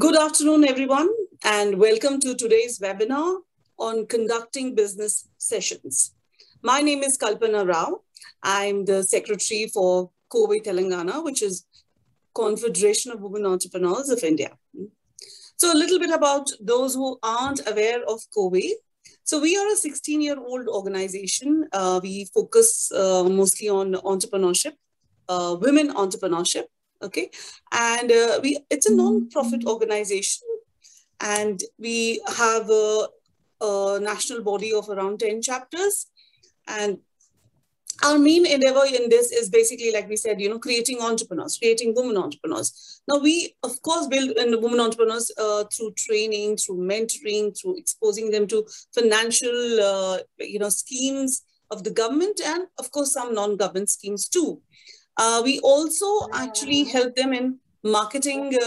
Good afternoon, everyone, and welcome to today's webinar on conducting business sessions. My name is Kalpana Rao. I'm the secretary for COVE Telangana, which is Confederation of Women Entrepreneurs of India. So a little bit about those who aren't aware of COVE. So we are a 16-year-old organization. We focus mostly on entrepreneurship, women entrepreneurship. Okay, and it's a non-profit organization, and we have a national body of around 10 chapters. And our main endeavor in this is basically, like we said, creating entrepreneurs, creating women entrepreneurs. Now, we, of course, build women entrepreneurs through training, through mentoring, through exposing them to financial, schemes of the government, and of course, some non-government schemes too. We also actually help them in marketing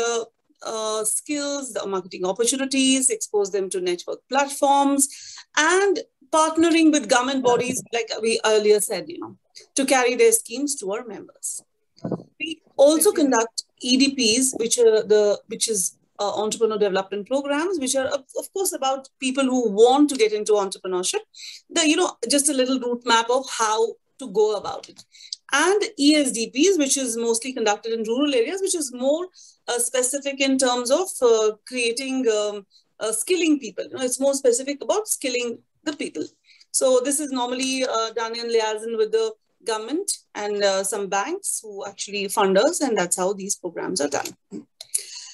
skills, marketing opportunities, expose them to network platforms, and partnering with government bodies, like we earlier said, to carry their schemes to our members. We also conduct EDPs, which is entrepreneur development programs, which are of course about people who want to get into entrepreneurship. Just a little route map of how to go about it. And ESDPs, which is mostly conducted in rural areas, which is more specific in terms of creating, skilling people. It's more specific about skilling the people. So this is normally done in liaison with the government and some banks who actually fund us, and that's how these programs are done.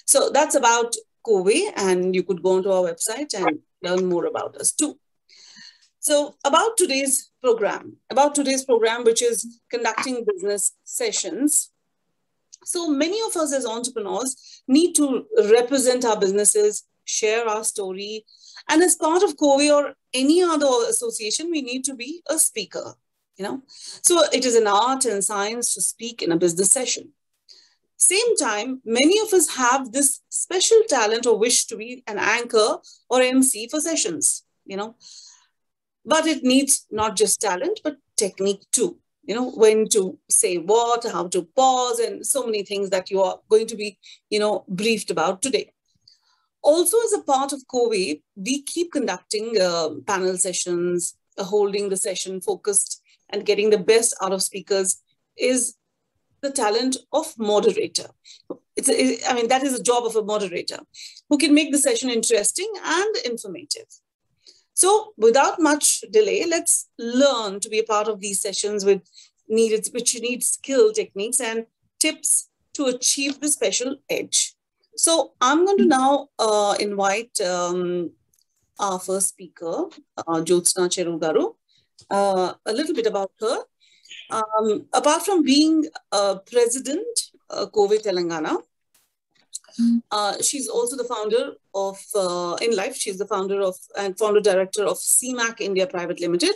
So that's about COVE, and you could go onto our website and learn more about us too. So about today's program, which is conducting business sessions. So many of us as entrepreneurs need to represent our businesses, share our story. And as part of COVE or any other association, we need to be a speaker, So it is an art and science to speak in a business session. Same time, many of us have this special talent or wish to be an anchor or MC for sessions, But it needs not just talent, but technique too. When to say what, how to pause, and so many things that you are going to be, briefed about today. Also, as a part of COVE, we keep conducting panel sessions, holding the session focused and getting the best out of speakers is the talent of moderator. That is the job of a moderator who can make the session interesting and informative. So without much delay, let's learn to be a part of these sessions which need skill, techniques, and tips to achieve the special edge. So I'm going to now invite our first speaker, Jyotsna Cheru Garu. A little bit about her. Apart from being president, COVE Telangana, she's also the founder of, in life, she's the founder of and founder director of CMAC India Private Limited.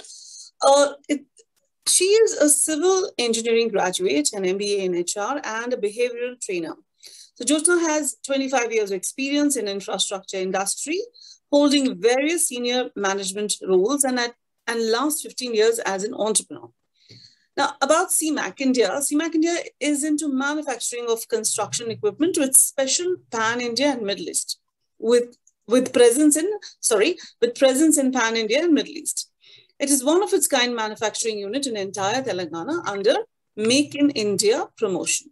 She is a civil engineering graduate, an MBA in HR, and a behavioral trainer. So Jyotsna has 25 years of experience in infrastructure industry, holding various senior management roles and last 15 years as an entrepreneur. Now, about CMAC India is into manufacturing of construction equipment with special pan-India and Middle East, with presence in pan-India and Middle East. It is one of its kind manufacturing unit in entire Telangana under Make in India promotion,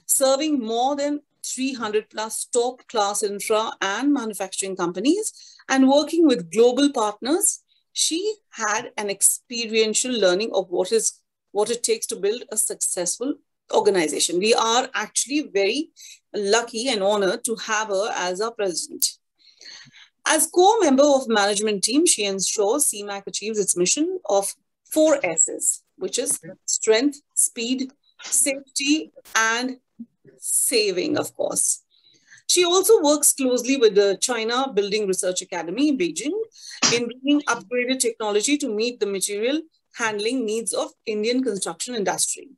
serving more than 300 plus top class infra and manufacturing companies and working with global partners. She had an experiential learning of what it takes to build a successful organization. We are actually very lucky and honored to have her as our president. As core member of management team, she ensures CMAC achieves its mission of 4 S's, which is strength, speed, safety, and saving, of course. She also works closely with the China Building Research Academy in Beijing in bringing upgraded technology to meet the material handling needs of Indian construction industry.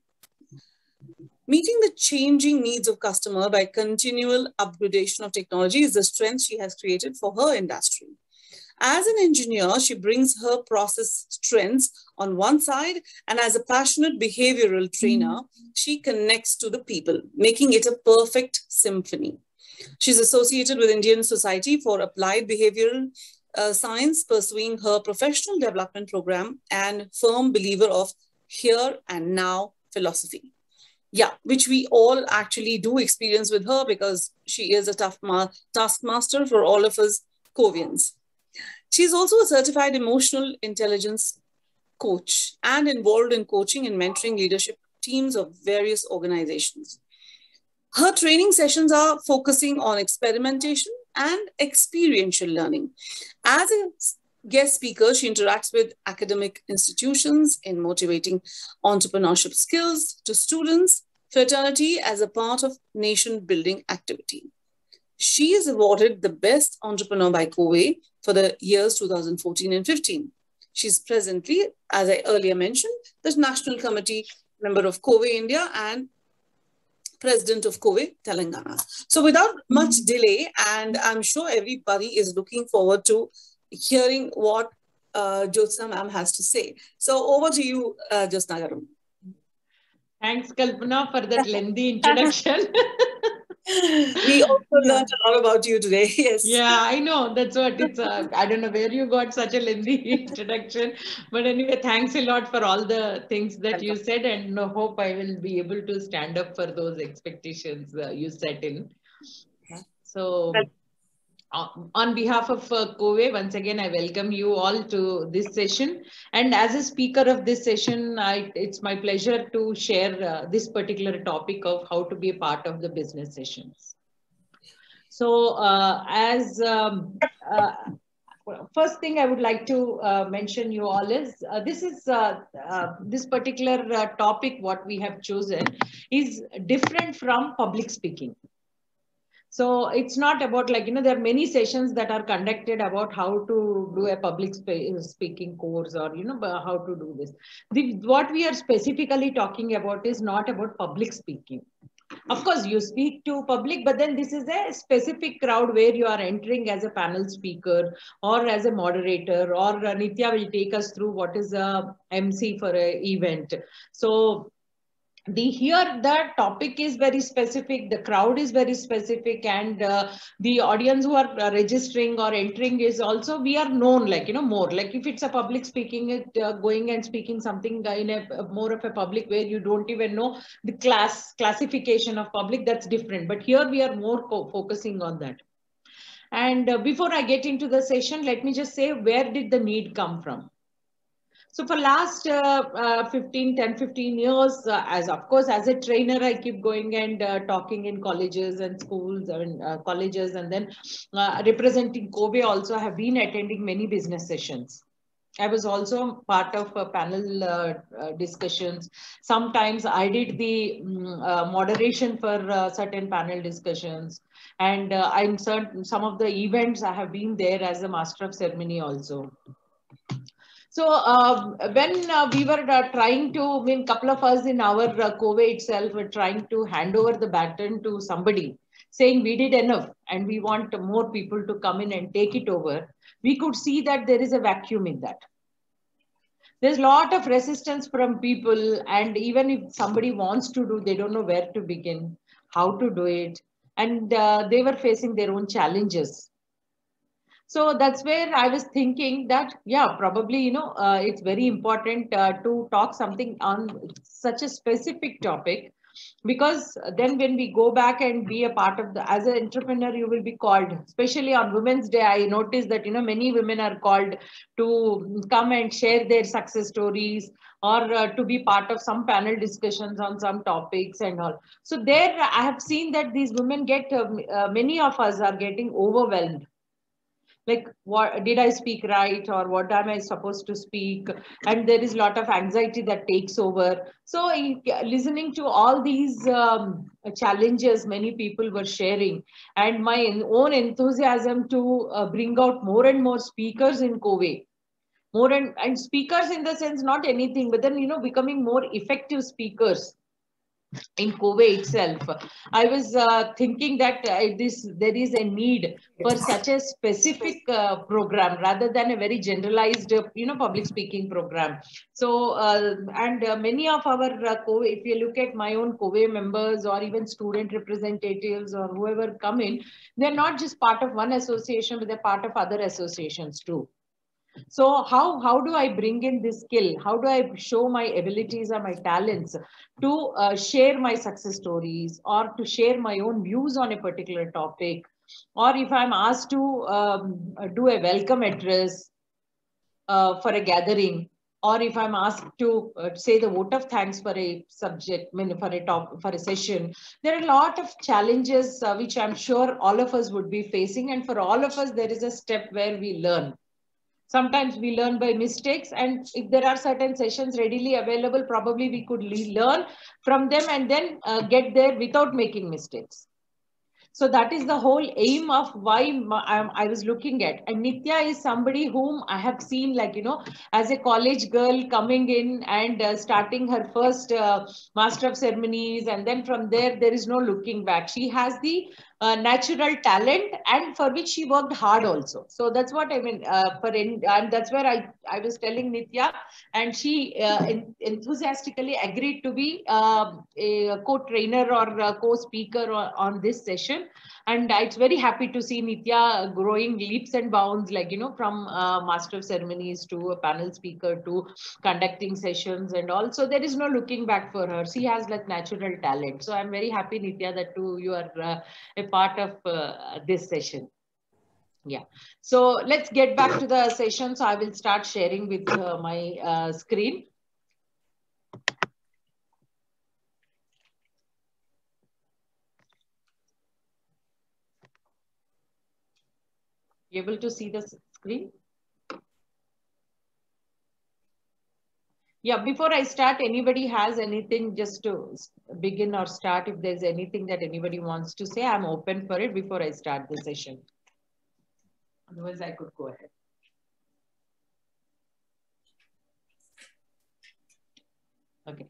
Meeting the changing needs of customer by continual upgradation of technology is the strength she has created for her industry. As an engineer, she brings her process strengths on one side, and as a passionate behavioral trainer, she connects to the people, making it a perfect symphony. She's associated with Indian Society for Applied Behavioral Science, pursuing her professional development program, and firm believer of here and now philosophy. Yeah, which we all actually do experience with her, because she is a tough taskmaster for all of us Covians. She's also a certified emotional intelligence coach and involved in coaching and mentoring leadership teams of various organizations. Her training sessions are focusing on experimentation and experiential learning. As a guest speaker, she interacts with academic institutions in motivating entrepreneurship skills to students, fraternity as a part of nation building activity. She is awarded the Best Entrepreneur by COVE for the years 2014 and 15. She's presently, as I earlier mentioned, the National Committee member of COVE India and President of COVE Telangana. So without much delay, and I'm sure everybody is looking forward to hearing what Jyotsna ma'am has to say. So over to you, Jyotsna garu. Thanks, Kalpana, for that lengthy introduction. We also learned a lot about you today. Yes. Yeah, I know. That's what it's. I don't know where you got such a lengthy introduction, but anyway, thanks a lot for all the things that you said, and hope I will be able to stand up for those expectations you set in. So, on behalf of COVE, once again, I welcome you all to this session. And as a speaker of this session, it's my pleasure to share this particular topic of how to be a part of the business sessions. So first thing I would like to mention you all is this particular topic what we have chosen is different from public speaking. So it's not about like, there are many sessions that are conducted about how to do a public speaking course or, how to do this. What we are specifically talking about is not about public speaking. Of course, you speak to public, but then this is a specific crowd where you are entering as a panel speaker or as a moderator, or Nitya will take us through what is a MC for an event. So the topic is very specific, the crowd is very specific, and the audience who are registering or entering is also, we are known like, more like if it's a public speaking, going and speaking something in a more of a public where you don't even know the classification of public, that's different. But here we are more focusing on that. And before I get into the session, let me just say, where did the need come from? So for last 15 years, as a trainer, I keep going and talking in colleges and schools and colleges, and then representing COVE also, have been attending many business sessions. I was also part of panel discussions. Sometimes I did the moderation for certain panel discussions. And I'm certain some of the events I have been there as a master of ceremony also. So when we were trying to, couple of us in our COVE itself were trying to hand over the baton to somebody, saying we did enough and we want more people to come in and take it over, we could see that there is a vacuum in that. There's a lot of resistance from people, and even if somebody wants to do, they don't know where to begin, how to do it, and they were facing their own challenges. So that's where I was thinking that, yeah, probably, it's very important to talk something on such a specific topic, because then when we go back and be a part of as an entrepreneur, you will be called, especially on Women's Day. I noticed that, many women are called to come and share their success stories, or to be part of some panel discussions on some topics and all. So there I have seen that these women get, many of us are getting overwhelmed. Like, what did I speak right, or what am I supposed to speak? And there is a lot of anxiety that takes over. So listening to all these challenges many people were sharing, and my own enthusiasm to bring out more and more speakers in COVE, more and speakers in the sense, not anything, but then, becoming more effective speakers. in Kobe itself, I was thinking that there is a need for such a specific program rather than a very generalized, public speaking program. So, many of our Kobe, if you look at my own Kobe members or even student representatives or whoever come in, they're not just part of one association, but they're part of other associations too. So how do I bring in this skill? How do I show my abilities or my talents to share my success stories or to share my own views on a particular topic? Or if I'm asked to do a welcome address for a gathering, or if I'm asked to say the vote of thanks for a subject, for a session, there are a lot of challenges which I'm sure all of us would be facing. And for all of us, there is a step where we learn. Sometimes we learn by mistakes, and if there are certain sessions readily available, probably we could learn from them and then get there without making mistakes. So that is the whole aim of why I was looking at. And Nitya is somebody whom I have seen, as a college girl coming in and starting her first Master of Ceremonies. And then from there is no looking back. She has the natural talent, and for which she worked hard also. So that's what I mean. And that's where I was telling Nitya, and she enthusiastically agreed to be a co-trainer or co-speaker on this session. And it's very happy to see Nitya growing leaps and bounds, from Master of Ceremonies to a panel speaker to conducting sessions. And also there is no looking back for her. She has natural talent. So I'm very happy, Nitya, that too you are a part of this session. Yeah. So let's get back to the session. So I will start sharing with my screen. You able to see the screen? Yeah, before I start, anybody has anything just to begin or start? If there's anything that anybody wants to say, I'm open for it before I start the session. Otherwise, I could go ahead. Okay.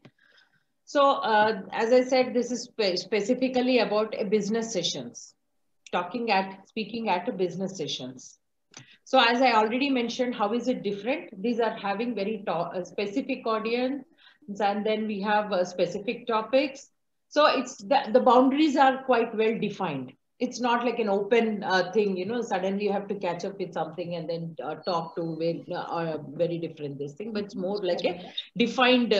So, as I said, this is specifically about a business sessions, speaking at a business sessions. So as I already mentioned, how is it different? These are having very specific audience, and then we have specific topics. So it's the boundaries are quite well defined. It's not like an open thing, suddenly you have to catch up with something and then talk to very different this thing, but it's more like a defined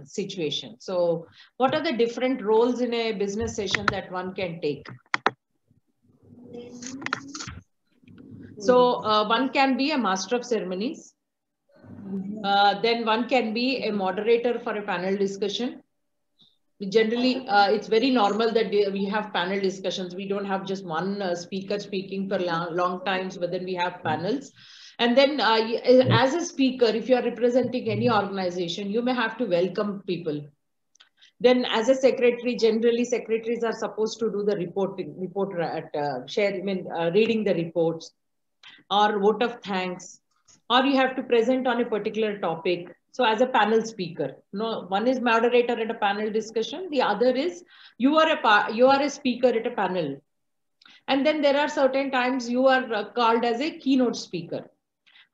situation. So what are the different roles in a business session that one can take? So one can be a Master of Ceremonies. Then one can be a moderator for a panel discussion. Generally, it's very normal that we have panel discussions. We don't have just one speaker speaking for long times, but then we have panels. And then as a speaker, if you are representing any organization, you may have to welcome people. Then as a secretary, generally secretaries are supposed to do the reading the reports or vote of thanks, or you have to present on a particular topic. So as a panel speaker, one is moderator at a panel discussion. The other is you are a speaker at a panel. And then there are certain times you are called as a keynote speaker.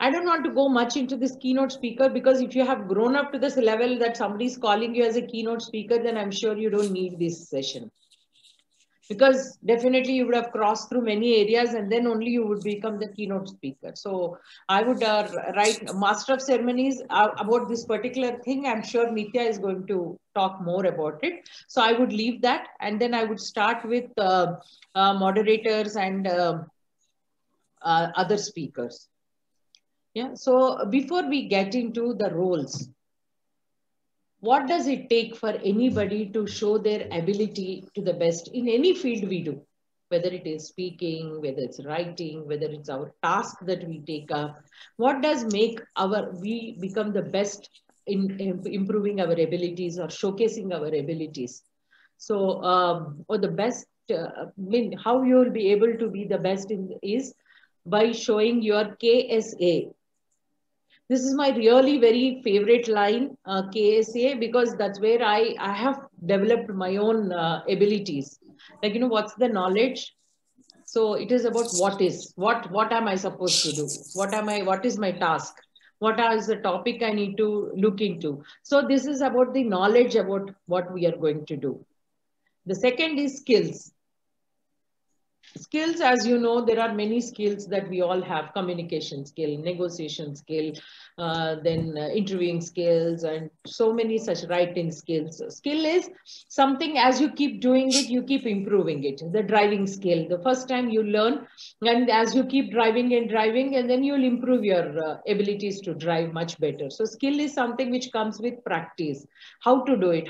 I don't want to go much into this keynote speaker, because if you have grown up to this level that somebody is calling you as a keynote speaker, then I'm sure you don't need this session. Because definitely you would have crossed through many areas and then only you would become the keynote speaker. So I would write Master of Ceremonies about this particular thing. I'm sure Nitya is going to talk more about it. So I would leave that, and then I would start with moderators and other speakers. Yeah. So before we get into the roles, what does it take for anybody to show their ability to the best in any field we do, whether it is speaking, whether it's writing, whether it's our task that we take up? What does make we become the best in improving our abilities or showcasing our abilities? So, or the best, how you will be able to be the best is by showing your KSA. This is my really very favorite line, KSA, because that's where I have developed my own abilities. Like, you know, what's the knowledge? So it is about what am I supposed to do? What is my task? What is the topic I need to look into? So this is about the knowledge about what we are going to do. The second is skills. Skills, as you know, there are many skills that we all have: communication skill, negotiation skill, then interviewing skills, and so many such writing skills. Skill is something, as you keep doing it, you keep improving it. The driving skill, the first time you learn, and as you keep driving, and then you'll improve your abilities to drive much better. So skill is something which comes with practice. How to do it,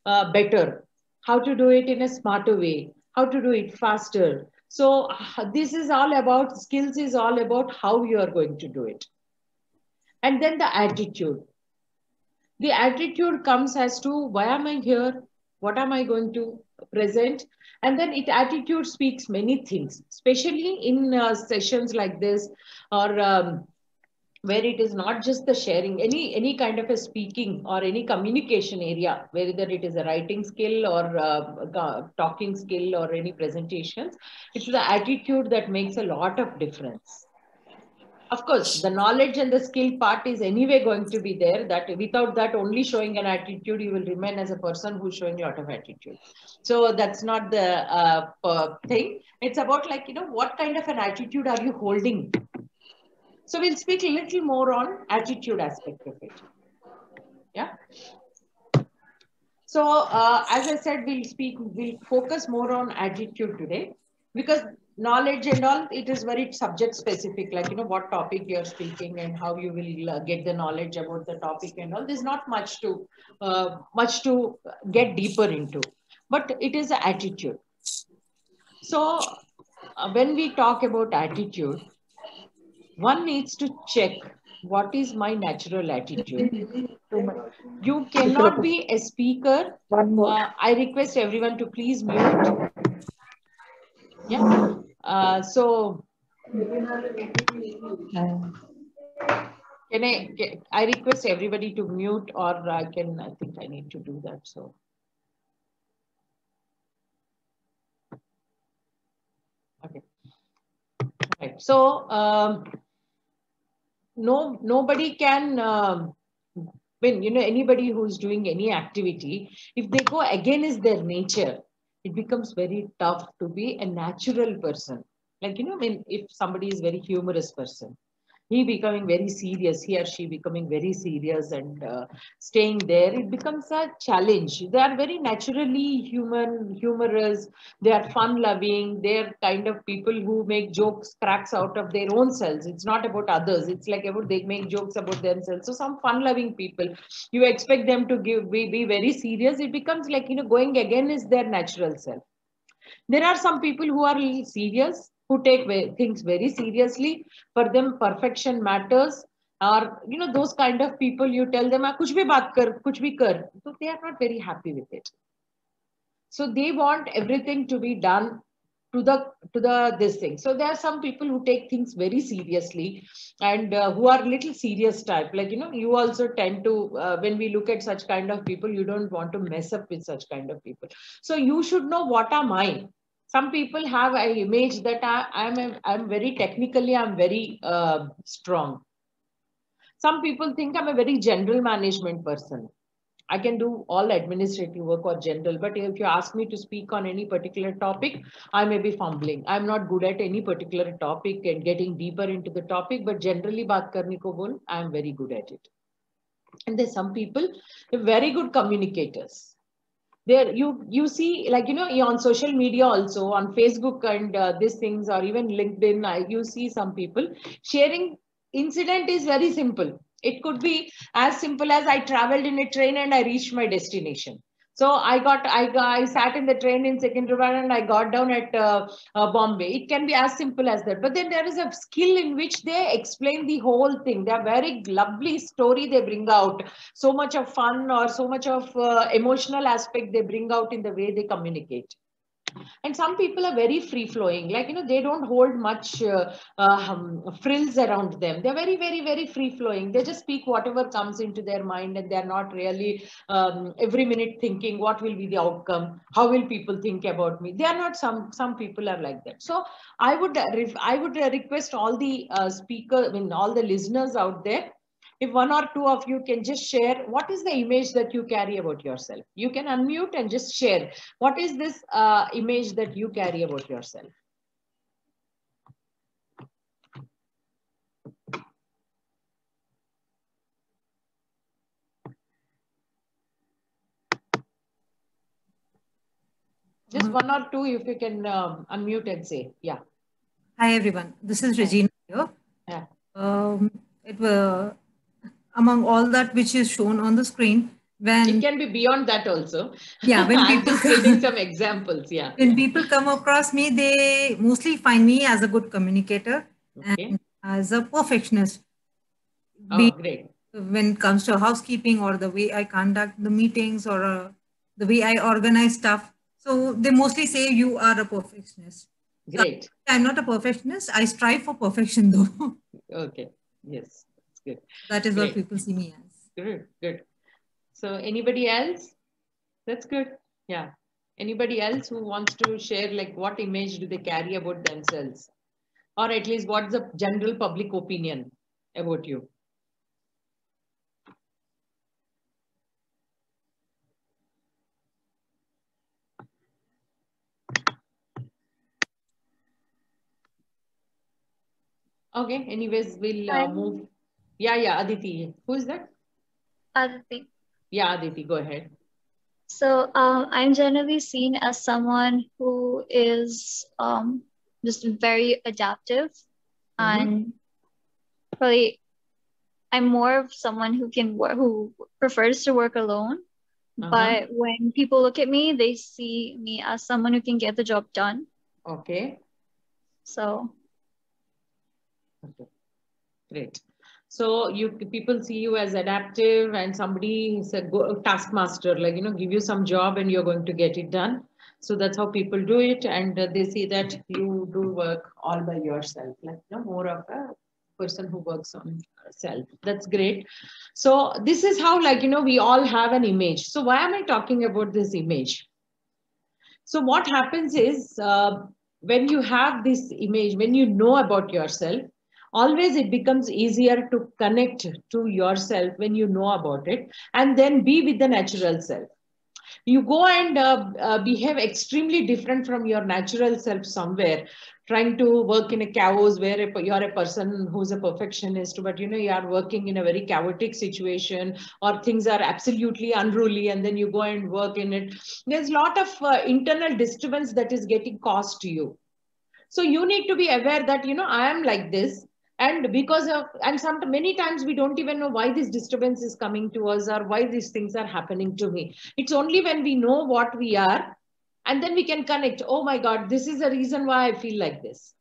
better, how to do it in a smarter way, how to do it faster. So this is all about skills, is all about how you are going to do it. And then the attitude. The attitude comes as to why am I here? What am I going to present? And then attitude speaks many things, especially in sessions like this, or where it is not just the sharing, any kind of a speaking or any communication area, whether it is a writing skill or talking skill or any presentations. It's the attitude that makes a lot of difference. Of course, the knowledge and the skill part is anyway going to be there. That without that, only showing an attitude, you will remain as a person who's showing a lot of attitude. So that's not the thing. It's about, like, you know, what kind of an attitude are you holding? So we'll speak a little more on attitude aspect of it. Yeah. So as I said, we'll focus more on attitude today, because knowledge and all, it is very subject specific, like, you know, what topic you're speaking and how you will get the knowledge about the topic and all. There's not much to get deeper into, but it is an attitude. So when we talk about attitude, one needs to check what is my natural attitude. You cannot be a speaker. One more. I request everyone to please mute. Yeah. So I request everybody to mute, or I think I need to do that. So. Okay. Right. So nobody can when, you know, anybody who's doing any activity, if they go against their nature, it becomes very tough to be a natural person. Like, you know, when if somebody is very humorous person, he becoming very serious, he or she becoming very serious and staying there, it becomes a challenge. They are very naturally humorous, they are fun loving, they're kind of people who make jokes, cracks out of their own selves. It's not about others, it's like about they make jokes about themselves. So some fun loving people, you expect them to be very serious, it becomes like, you know, going again is their natural self. There are some people who are really serious, who take things very seriously. For them, perfection matters. Or, you know, those kind of people, you tell them, kuch bhi baat kar, kuch bhi kar. So they are not very happy with it. So they want everything to be done to the this thing. So there are some people who take things very seriously, and who are little serious type. Like, you know, you also tend to when we look at such kind of people, you don't want to mess up with such kind of people. So you should know what am I. Some people have an image that I'm very technically, I'm very strong. Some people think I'm a very general management person. I can do all administrative work or general, but if you ask me to speak on any particular topic, I may be fumbling. I'm not good at any particular topic and getting deeper into the topic, but generally baat karne ko bol, I'm very good at it. And there's some people, they're very good communicators. There you see, like, you know, on social media also, on Facebook and these things, or even LinkedIn, you see some people sharing incident is very simple. It could be as simple as I traveled in a train and I reached my destination. So I sat in the train in Secunderabad and I got down at Bombay. It can be as simple as that. But then there is a skill in which they explain the whole thing. They are very lovely story they bring out. So much of fun or so much of emotional aspect they bring out in the way they communicate. And some people are very free flowing, like, they don't hold much frills around them. They're very, very, very free flowing. They just speak whatever comes into their mind, and they're not really every minute thinking what will be the outcome, how will people think about me. They are not, some people are like that. So I would request all the speakers, I mean all the listeners out there, if one or two of you can just share what is the image that you carry about yourself. You can unmute and just share what is this image that you carry about yourself. Just one or two, if you can unmute and say, yeah. Hi everyone, this is Regina here. Yeah. It will, among all that which is shown on the screen, when it can be beyond that also. Yeah, when I'm people just getting some examples. Yeah. When people come across me, they mostly find me as a good communicator and as a perfectionist. Oh, great. When it comes to housekeeping or the way I conduct the meetings or the way I organize stuff. So they mostly say you are a perfectionist. Great. So I'm not a perfectionist. I strive for perfection though. Okay. Yes. That's good. That is what people see me as. Good. Good. So anybody else? That's good. Yeah. Anybody else who wants to share, like, what image do they carry about themselves? Or at least what's the general public opinion about you? Okay, anyways, we'll move. Yeah, Aditi. Who is that? Aditi. Yeah, Aditi, go ahead. So I'm generally seen as someone who is just very adaptive, and probably I'm more of someone who can work, who prefers to work alone. But when people look at me, they see me as someone who can get the job done. Okay. So. Okay. Great. So people see you as adaptive and somebody is a taskmaster, like, give you some job and you're going to get it done. So that's how people do it. And they see that you do work all by yourself, like, more of a person who works on self. That's great. So this is how, like, we all have an image. So why am I talking about this image? So what happens is when you have this image, when you know about yourself, always it becomes easier to connect to yourself when you know about it, and then be with the natural self. You go and behave extremely different from your natural self somewhere, trying to work in a chaos where you're a person who's a perfectionist, but you are working in a very chaotic situation, or things are absolutely unruly, and then you go and work in it. There's a lot of internal disturbance that is getting caused to you. So you need to be aware that, I am like this. And because of, and many times we don't even know why this disturbance is coming to us or why these things are happening to me. It's only when we know what we are, and then we can connect. Oh my God, this is the reason why I feel like this.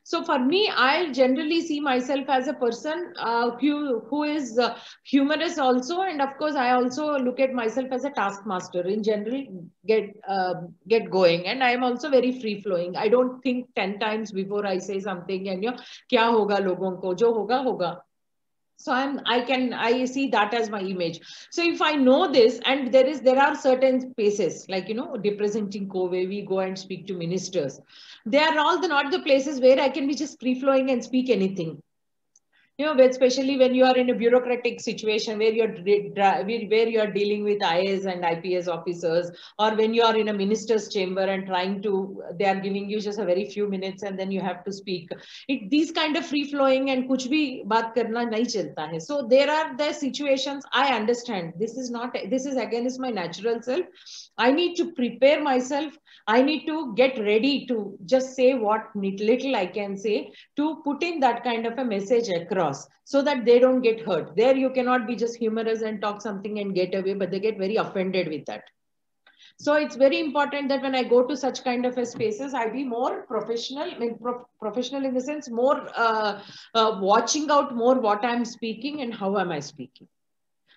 So for me, I generally see myself as a person who is humorous also. And of course, I also look at myself as a taskmaster. In general, get going. And I am also very free flowing. I don't think 10 times before I say something. And kya hoga logon ko, jo hoga hoga. So I see that as my image. So if I know this, and there are certain spaces, like, representing COVE, we go and speak to ministers. They are all not the places where I can be just free flowing and speak anything. Especially when you are in a bureaucratic situation where you're dealing with IAS and IPS officers, or when you are in a minister's chamber and they are giving you just a very few minutes and then you have to speak. These kind of free flowing and kuch bhi baat karna nahi chalta hai. So there are the situations I understand. This is against my natural self. I need to prepare myself. I need to get ready to just say what little I can say to put in that kind of a message across, so that they don't get hurt. There you cannot be just humorous and talk something and get away, but they get very offended with that. So it's very important that when I go to such kind of a spaces, I be more professional. I mean, professional in the sense, more watching out more what I'm speaking and how am I speaking.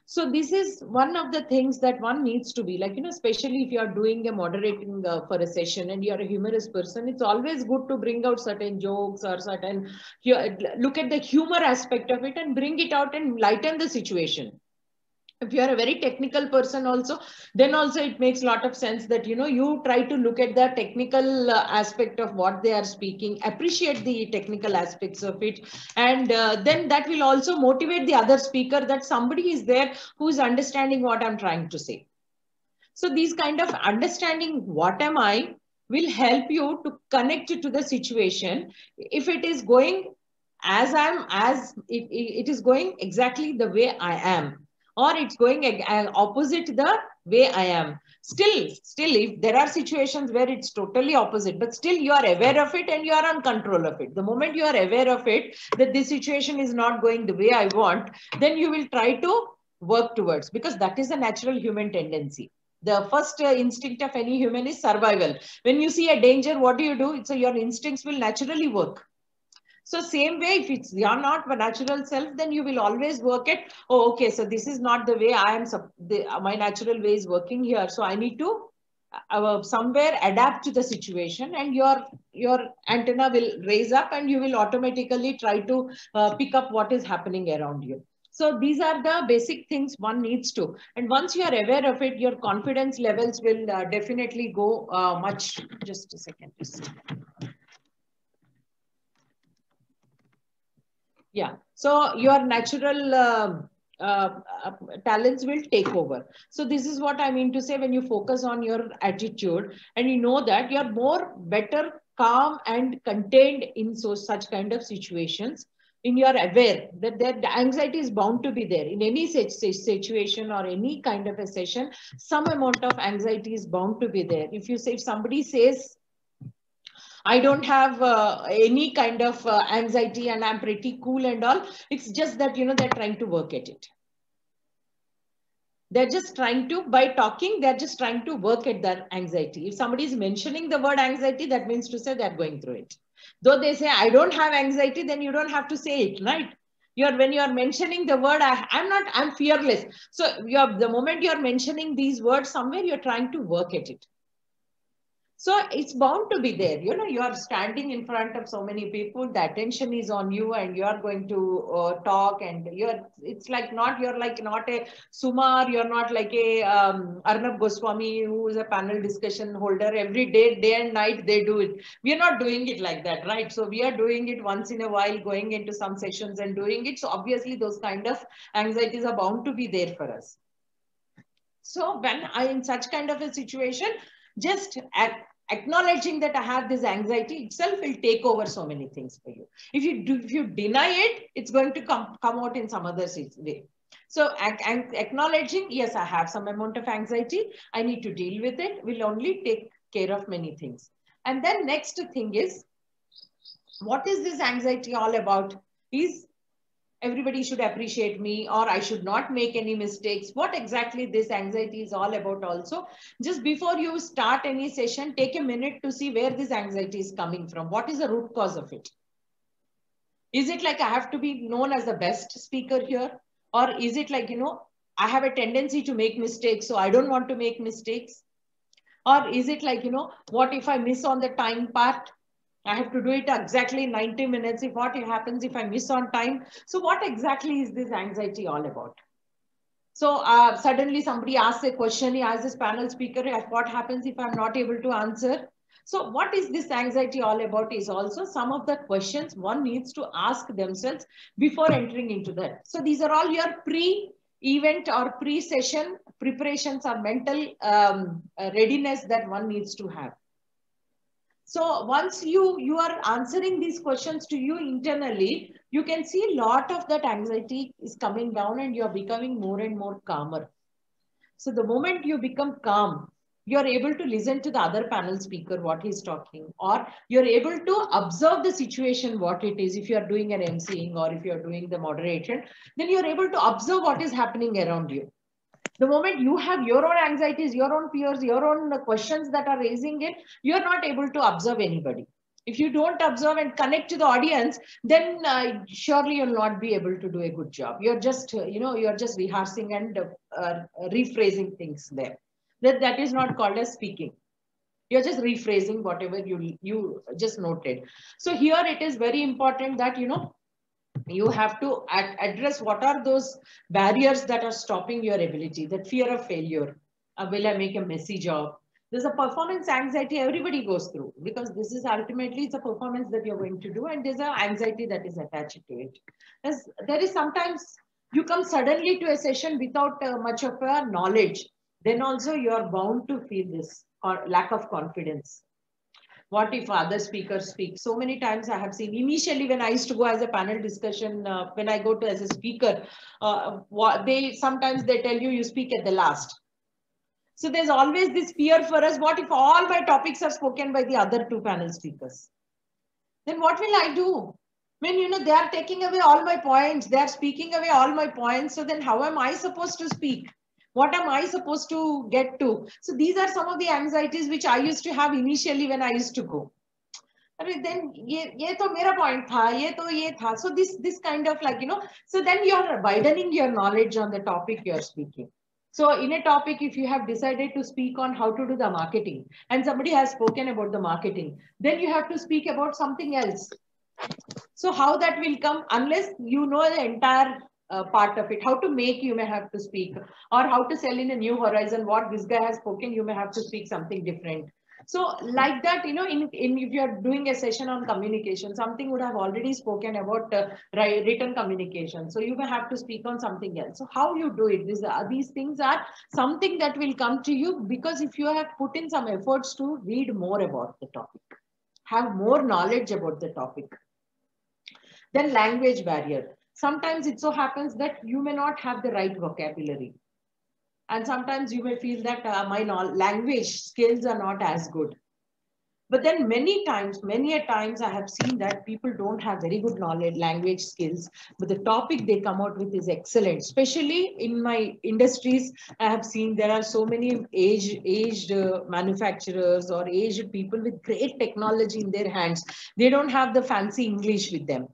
So this is one of the things that one needs to be like, especially if you are doing a moderating for a session and you're a humorous person, it's always good to bring out certain jokes or certain, look at the humor aspect of it and bring it out and lighten the situation. If you are a very technical person also, then also it makes a lot of sense that, you try to look at the technical aspect of what they are speaking, appreciate the technical aspects of it. And then that will also motivate the other speaker that somebody is there who is understanding what I'm trying to say. So these kind of understanding what am I will help you to connect to the situation. If it is going it is going exactly the way I am, or it's going opposite the way I am. Still, if there are situations where it's totally opposite, but still you are aware of it and you are on control of it. The moment you are aware of it, that this situation is not going the way I want, then you will try to work towards, because that is a natural human tendency. The first instinct of any human is survival. When you see a danger, what do? So your instincts will naturally work. So same way, if it's you're not a natural self, then you will always work at, oh, okay, so this is not the way I am, my natural way is working here. So I need to somewhere adapt to the situation, and your antenna will raise up and you will automatically try to pick up what is happening around you. So these are the basic things one needs to. And once you are aware of it, your confidence levels will definitely go much. Just a second, please. Yeah, so your natural talents will take over. So this is what I mean to say, when you focus on your attitude and you know that you're more better, calm and contained in such kind of situations, and you're aware that the anxiety is bound to be there in any such situation or any kind of a session. Some amount of anxiety is bound to be there. If somebody says, I don't have any kind of anxiety and I'm pretty cool and all, it's just that, they're trying to work at it. They're just trying to, by talking, they're just trying to work at that anxiety. If somebody is mentioning the word anxiety, that means to say they're going through it. Though they say, I don't have anxiety, then you don't have to say it, right? When you're mentioning the word, I'm fearless. So the moment you're mentioning these words somewhere, you're trying to work at it. So it's bound to be there. You are standing in front of so many people, the attention is on you and you are going to talk, and it's like you're like not a Sumar, you're not like a Arnab Goswami, who is a panel discussion holder. Every day and night they do it. We are not doing it like that, right? So we are doing it once in a while, going into some sessions and doing it. So obviously those kind of anxieties are bound to be there for us. So when in such kind of a situation, just acknowledging that I have this anxiety itself will take over so many things for you. If you deny it, it's going to come out in some other way. So acknowledging, yes, I have some amount of anxiety, I need to deal with it, will only take care of many things. And then next thing is, what is this anxiety all about? Is everybody should appreciate me, or I should not make any mistakes. What exactly this anxiety is all about also. Just before you start any session, take a minute to see where this anxiety is coming from. What is the root cause of it? Is it like I have to be known as the best speaker here? Or is it like, I have a tendency to make mistakes, so I don't want to make mistakes? Or is it like, what if I miss on the time part? I have to do it exactly 90 minutes. What happens if I miss on time? So what exactly is this anxiety all about? So suddenly somebody asks a question, he asks this panel speaker, what happens if I'm not able to answer? So what is this anxiety all about is also some of the questions one needs to ask themselves before entering into that. So these are all your pre-event or pre-session preparations or mental readiness that one needs to have. So once you are answering these questions to you internally, you can see a lot of that anxiety is coming down and you're becoming more and more calmer. So the moment you become calm, you're able to listen to the other panel speaker, what he's talking, or you're able to observe the situation, what it is. If you're doing an emceeing or if you're doing the moderation, then you're able to observe what is happening around you. The moment you have your own anxieties, your own fears, your own questions that are raising it, you're not able to observe anybody. If you don't observe and connect to the audience, then surely you'll not be able to do a good job. You're just, you're just rehearsing and rephrasing things there. That is not called as speaking. You're just rephrasing whatever you just noted. So here it is very important that, you have to address what are those barriers that are stopping your ability, that fear of failure. Will I make a messy job? There's a performance anxiety everybody goes through, because this is ultimately, it's a performance that you're going to do, and there's an anxiety that is attached to it. There is sometimes you come suddenly to a session without much of a knowledge, then also you are bound to feel this lack of confidence. What if other speakers speak? So many times I have seen, initially when I used to go as a panel discussion, when I go to as a speaker, sometimes they tell you speak at the last. So there's always this fear for us. What if all my topics are spoken by the other two panel speakers? Then what will I do? When, they are taking away all my points, they are speaking away all my points. So then how am I supposed to speak? What am I supposed to get to? So these are some of the anxieties which I used to have initially when I used to go. I mean, then ye to mera point tha, ye tha. So this kind of like, so then you're widening your knowledge on the topic you're speaking. So in a topic, if you have decided to speak on how to do the marketing, and somebody has spoken about the marketing, then you have to speak about something else. So how that will come, unless you know the entire part of it, how to make, you may have to speak, or how to sell in a new horizon, what this guy has spoken, you may have to speak something different. So like that, if you're doing a session on communication, something would have already spoken about written communication. So you may have to speak on something else. So how you do it, these things are something that will come to you, because if you have put in some efforts to read more about the topic, have more knowledge about the topic. Then language barrier. Sometimes it so happens that you may not have the right vocabulary. And sometimes you may feel that my language skills are not as good. But then many a times I have seen that people don't have very good knowledge, language skills, but the topic they come out with is excellent. Especially in my industries, I have seen there are so many aged manufacturers or aged people with great technology in their hands. They don't have the fancy English with them,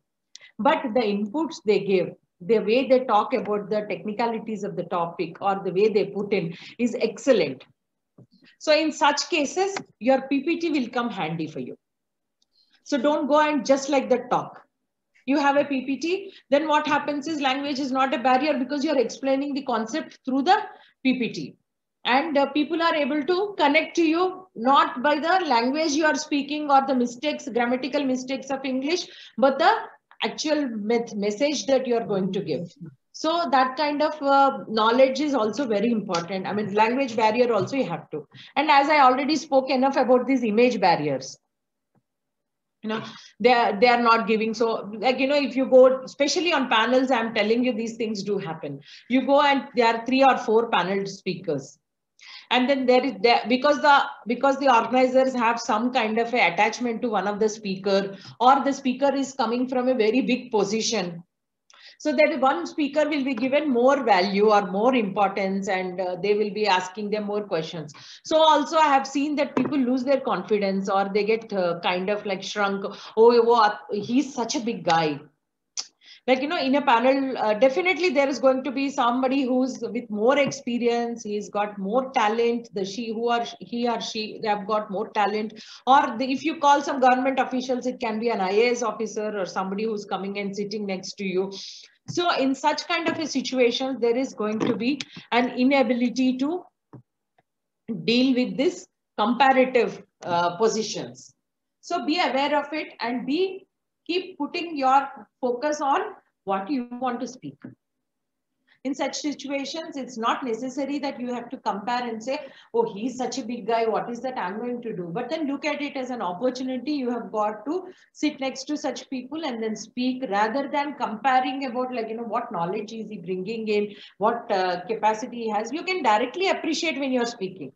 but the inputs they give, the way they talk about the technicalities of the topic or the way they put in is excellent. So in such cases, your PPT will come handy for you. So don't go and just like the talk. You have a PPT, then what happens is language is not a barrier, because you're explaining the concept through the PPT. And people are able to connect to you, not by the language you are speaking or the mistakes, grammatical mistakes of English, but the actual message that you are going to give. So that kind of knowledge is also very important. I mean, language barrier also you have to. And as I already spoke enough about these image barriers, they are not giving. So like, if you go, especially on panels, I'm telling you, these things do happen. You go and there are 3 or 4 panel speakers. And then because the organizers have some kind of a attachment to one of the speaker, or the speaker is coming from a very big position. So that one speaker will be given more value or more importance, and they will be asking them more questions. So also I have seen that people lose their confidence, or they get kind of like shrunk. Oh, he's such a big guy. Like, in a panel, definitely there is going to be somebody who's with more experience. He's got more talent. He or she, they have got more talent. Or if you call some government officials, it can be an IAS officer or somebody who's coming and sitting next to you. So in such kind of a situation, there is going to be an inability to deal with this comparative positions. So be aware of it, and keep putting your focus on what you want to speak. In such situations, it's not necessary that you have to compare and say, oh, he's such a big guy, what is that I'm going to do? But then look at it as an opportunity. You have got to sit next to such people and then speak, rather than comparing about like, what knowledge is he bringing in, what capacity he has. You can directly appreciate when you're speaking.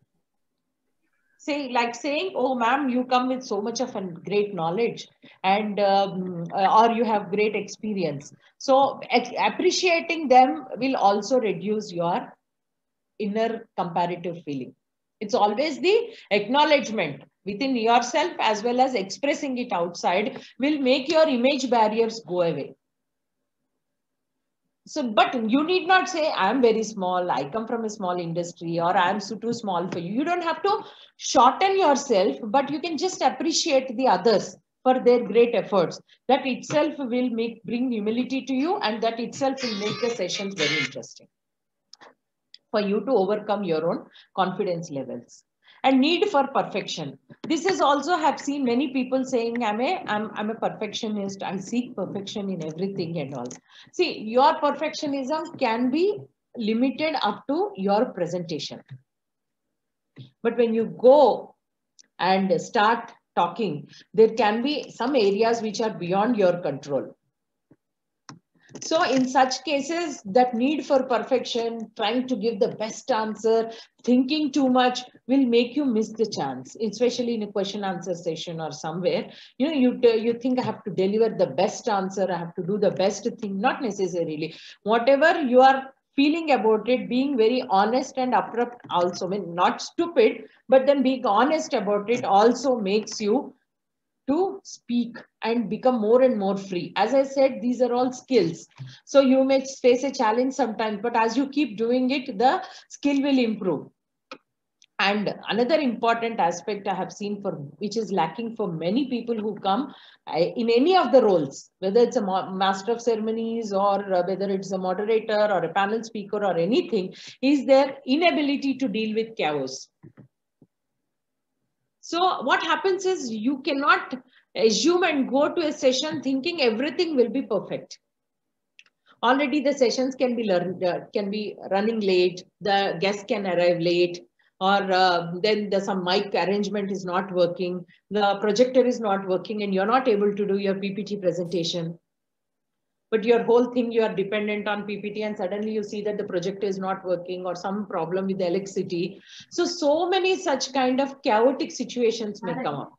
Saying, oh, ma'am, you come with so much of a great knowledge, and or you have great experience. So appreciating them will also reduce your inner comparative feeling. It's always the acknowledgement, within yourself as well as expressing it outside will make your image barriers go away. So, but you need not say, I'm very small, I come from a small industry, or I'm too small for you. You don't have to shorten yourself, but you can just appreciate the others for their great efforts. That itself will bring humility to you, and that itself will make the sessions very interesting for you to overcome your own confidence levels. And need for perfection. This is also, have seen many people saying, I'm a perfectionist. I seek perfection in everything and all. See, your perfectionism can be limited up to your presentation. But when you go and start talking, there can be some areas which are beyond your control. So in such cases, that need for perfection, trying to give the best answer, thinking too much will make you miss the chance, especially in a question answer session or somewhere. You think I have to deliver the best answer, I have to do the best thing. Not necessarily. Whatever you are feeling about it, being very honest and abrupt also, I mean, not stupid, but then being honest about it also makes you to speak and become more and more free. As I said, these are all skills. So you may face a challenge sometimes, but as you keep doing it, the skill will improve. And another important aspect I have seen which is lacking for many people who come in any of the roles, whether it's a master of ceremonies or whether it's a moderator or a panel speaker or anything, is their inability to deal with chaos. So what happens is you cannot assume and go to a session thinking everything will be perfect. Already the sessions can be running late, the guests can arrive late, or then some mic arrangement is not working, the projector is not working, and you're not able to do your PPT presentation. But your whole thing, you are dependent on PPT, and suddenly you see that the projector is not working or some problem with the electricity. So many such kind of chaotic situations may come up.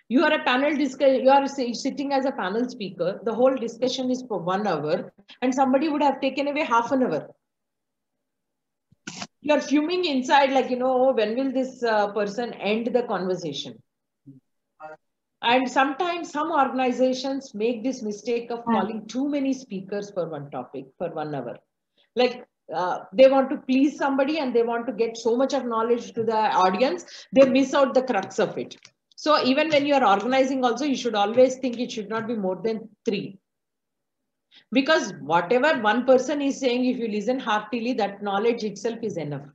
You are a panel discussion, you are sitting as a panel speaker, the whole discussion is for 1 hour, and somebody would have taken away half an hour. You are fuming inside like, when will this person end the conversation? And sometimes some organizations make this mistake of calling too many speakers for one topic for 1 hour. Like they want to please somebody and they want to get so much of knowledge to the audience, they miss out the crux of it. So even when you are organizing also, you should always think it should not be more than 3. Because whatever one person is saying, if you listen heartily, that knowledge itself is enough.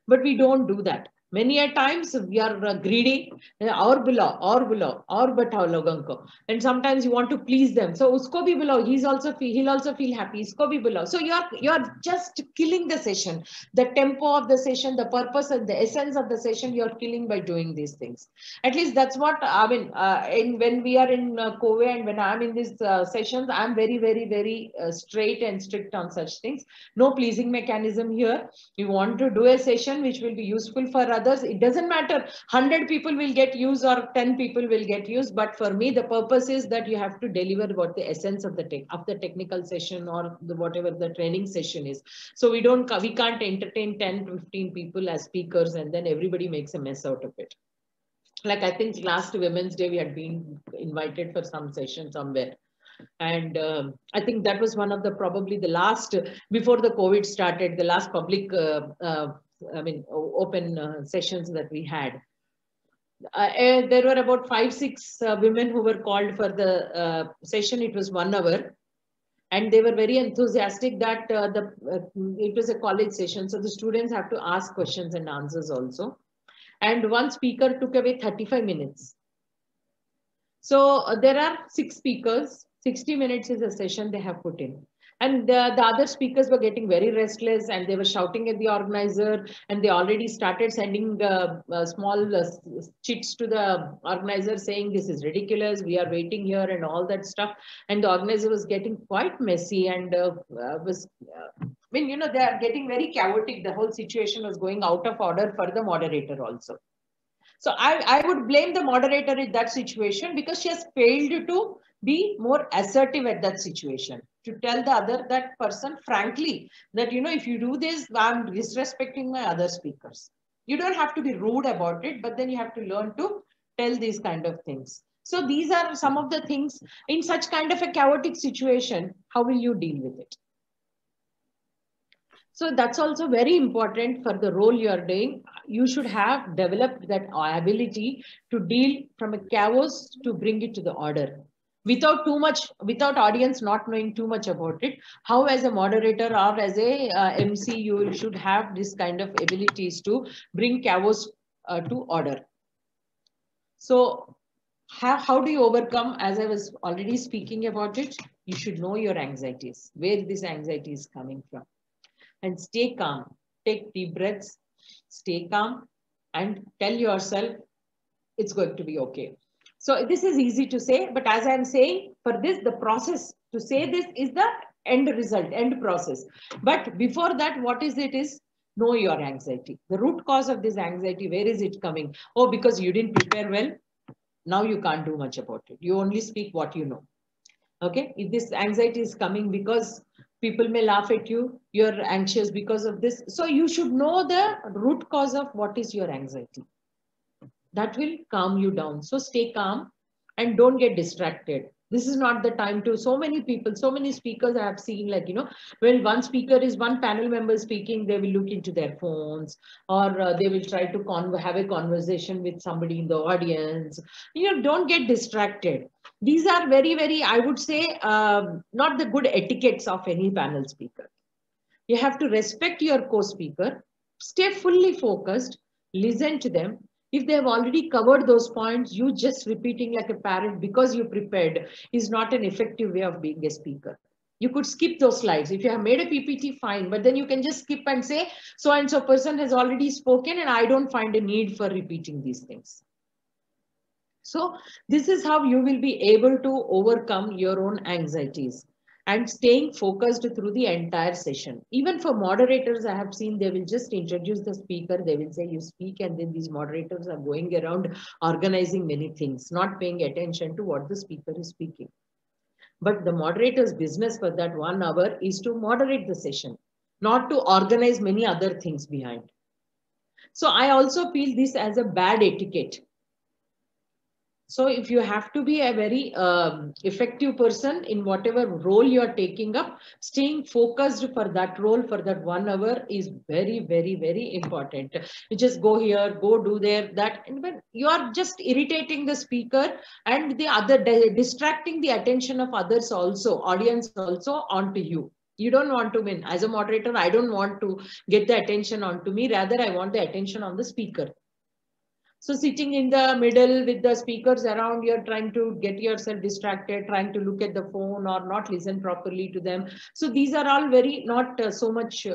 But we don't do that. Many a times we are greedy, or below, or batao logan ko. And sometimes you want to please them. So usko bhi below, he'll also feel happy. Isko bhi below. So you're just killing the session. The tempo of the session, the purpose and the essence of the session, you're killing by doing these things. At least that's what I mean. When we are in COVID and when I'm in these sessions, I'm very, very, very straight and strict on such things. No pleasing mechanism here. You want to do a session which will be useful for others. It doesn't matter 100 people will get used or 10 people will get used, but for me the purpose is that you have to deliver what the essence of the technical session or whatever the training session is. So we can't entertain 10 to 15 people as speakers and then everybody makes a mess out of it. Like I think last Women's Day we had been invited for some session somewhere. And I think that was one of probably the last, before the COVID started, the last public open sessions that we had. There were about 5-6 women who were called for the session. It was 1 hour. And they were very enthusiastic that it was a college session. So the students have to ask questions and answers also. And one speaker took away 35 minutes. So there are 6 speakers. 60 minutes is a session they have put in. And the other speakers were getting very restless and they were shouting at the organizer, and they already started sending small chits to the organizer saying this is ridiculous, we are waiting here and all that stuff. And the organizer was getting quite messy and they are getting very chaotic. The whole situation was going out of order for the moderator also. So I would blame the moderator in that situation because she has failed to be more assertive at that situation, to tell that person frankly that, if you do this, I'm disrespecting my other speakers. You don't have to be rude about it, but then you have to learn to tell these kind of things. So these are some of the things in such kind of a chaotic situation. How will you deal with it? So that's also very important for the role you are doing. You should have developed that ability to deal from a chaos to bring it to the order without too much, without audience not knowing too much about it. How as a moderator or as a MC, you should have this kind of abilities to bring chaos to order. So how do you overcome? As I was already speaking about it, you should know your anxieties, where this anxiety is coming from. And stay calm. Take deep breaths, stay calm, and tell yourself it's going to be okay. So this is easy to say, but as I'm saying, for this, the process to say this is the end result, end process. But before that, what is it is know your anxiety. The root cause of this anxiety, where is it coming? Oh, because you didn't prepare well. Now you can't do much about it. You only speak what you know. Okay, if this anxiety is coming because people may laugh at you, you're anxious because of this. So you should know the root cause of what is your anxiety. That will calm you down. So stay calm and don't get distracted. This is not the time to, so many people, so many speakers I have seen, like, you know, when one speaker is, one panel member speaking, they will look into their phones, or they will try to have a conversation with somebody in the audience. You know, don't get distracted. These are very, very, I would say, not the good etiquettes of any panel speaker. You have to respect your co-speaker, stay fully focused, listen to them. If they have already covered those points, you just repeating like a parrot because you prepared is not an effective way of being a speaker. You could skip those slides. If you have made a PPT, fine, but then you can just skip and say, so-and-so person has already spoken and I don't find a need for repeating these things. So this is how you will be able to overcome your own anxieties and staying focused through the entire session. Even for moderators, I have seen they will just introduce the speaker. They will say you speak, and then these moderators are going around organizing many things, not paying attention to what the speaker is speaking. But the moderator's business for that 1 hour is to moderate the session, not to organize many other things behind. So I also feel this as a bad etiquette. So if you have to be a very effective person in whatever role you are taking up, staying focused for that role for that 1 hour is very, very, very important. You just go here, go do there, that, and when you are just irritating the speaker and the other, distracting the attention of others also, audience also onto you. You don't want to win. As a moderator, I don't want to get the attention onto me. Rather, I want the attention on the speaker. So sitting in the middle with the speakers around, you're trying to get yourself distracted, trying to look at the phone or not listen properly to them. So these are all very not so much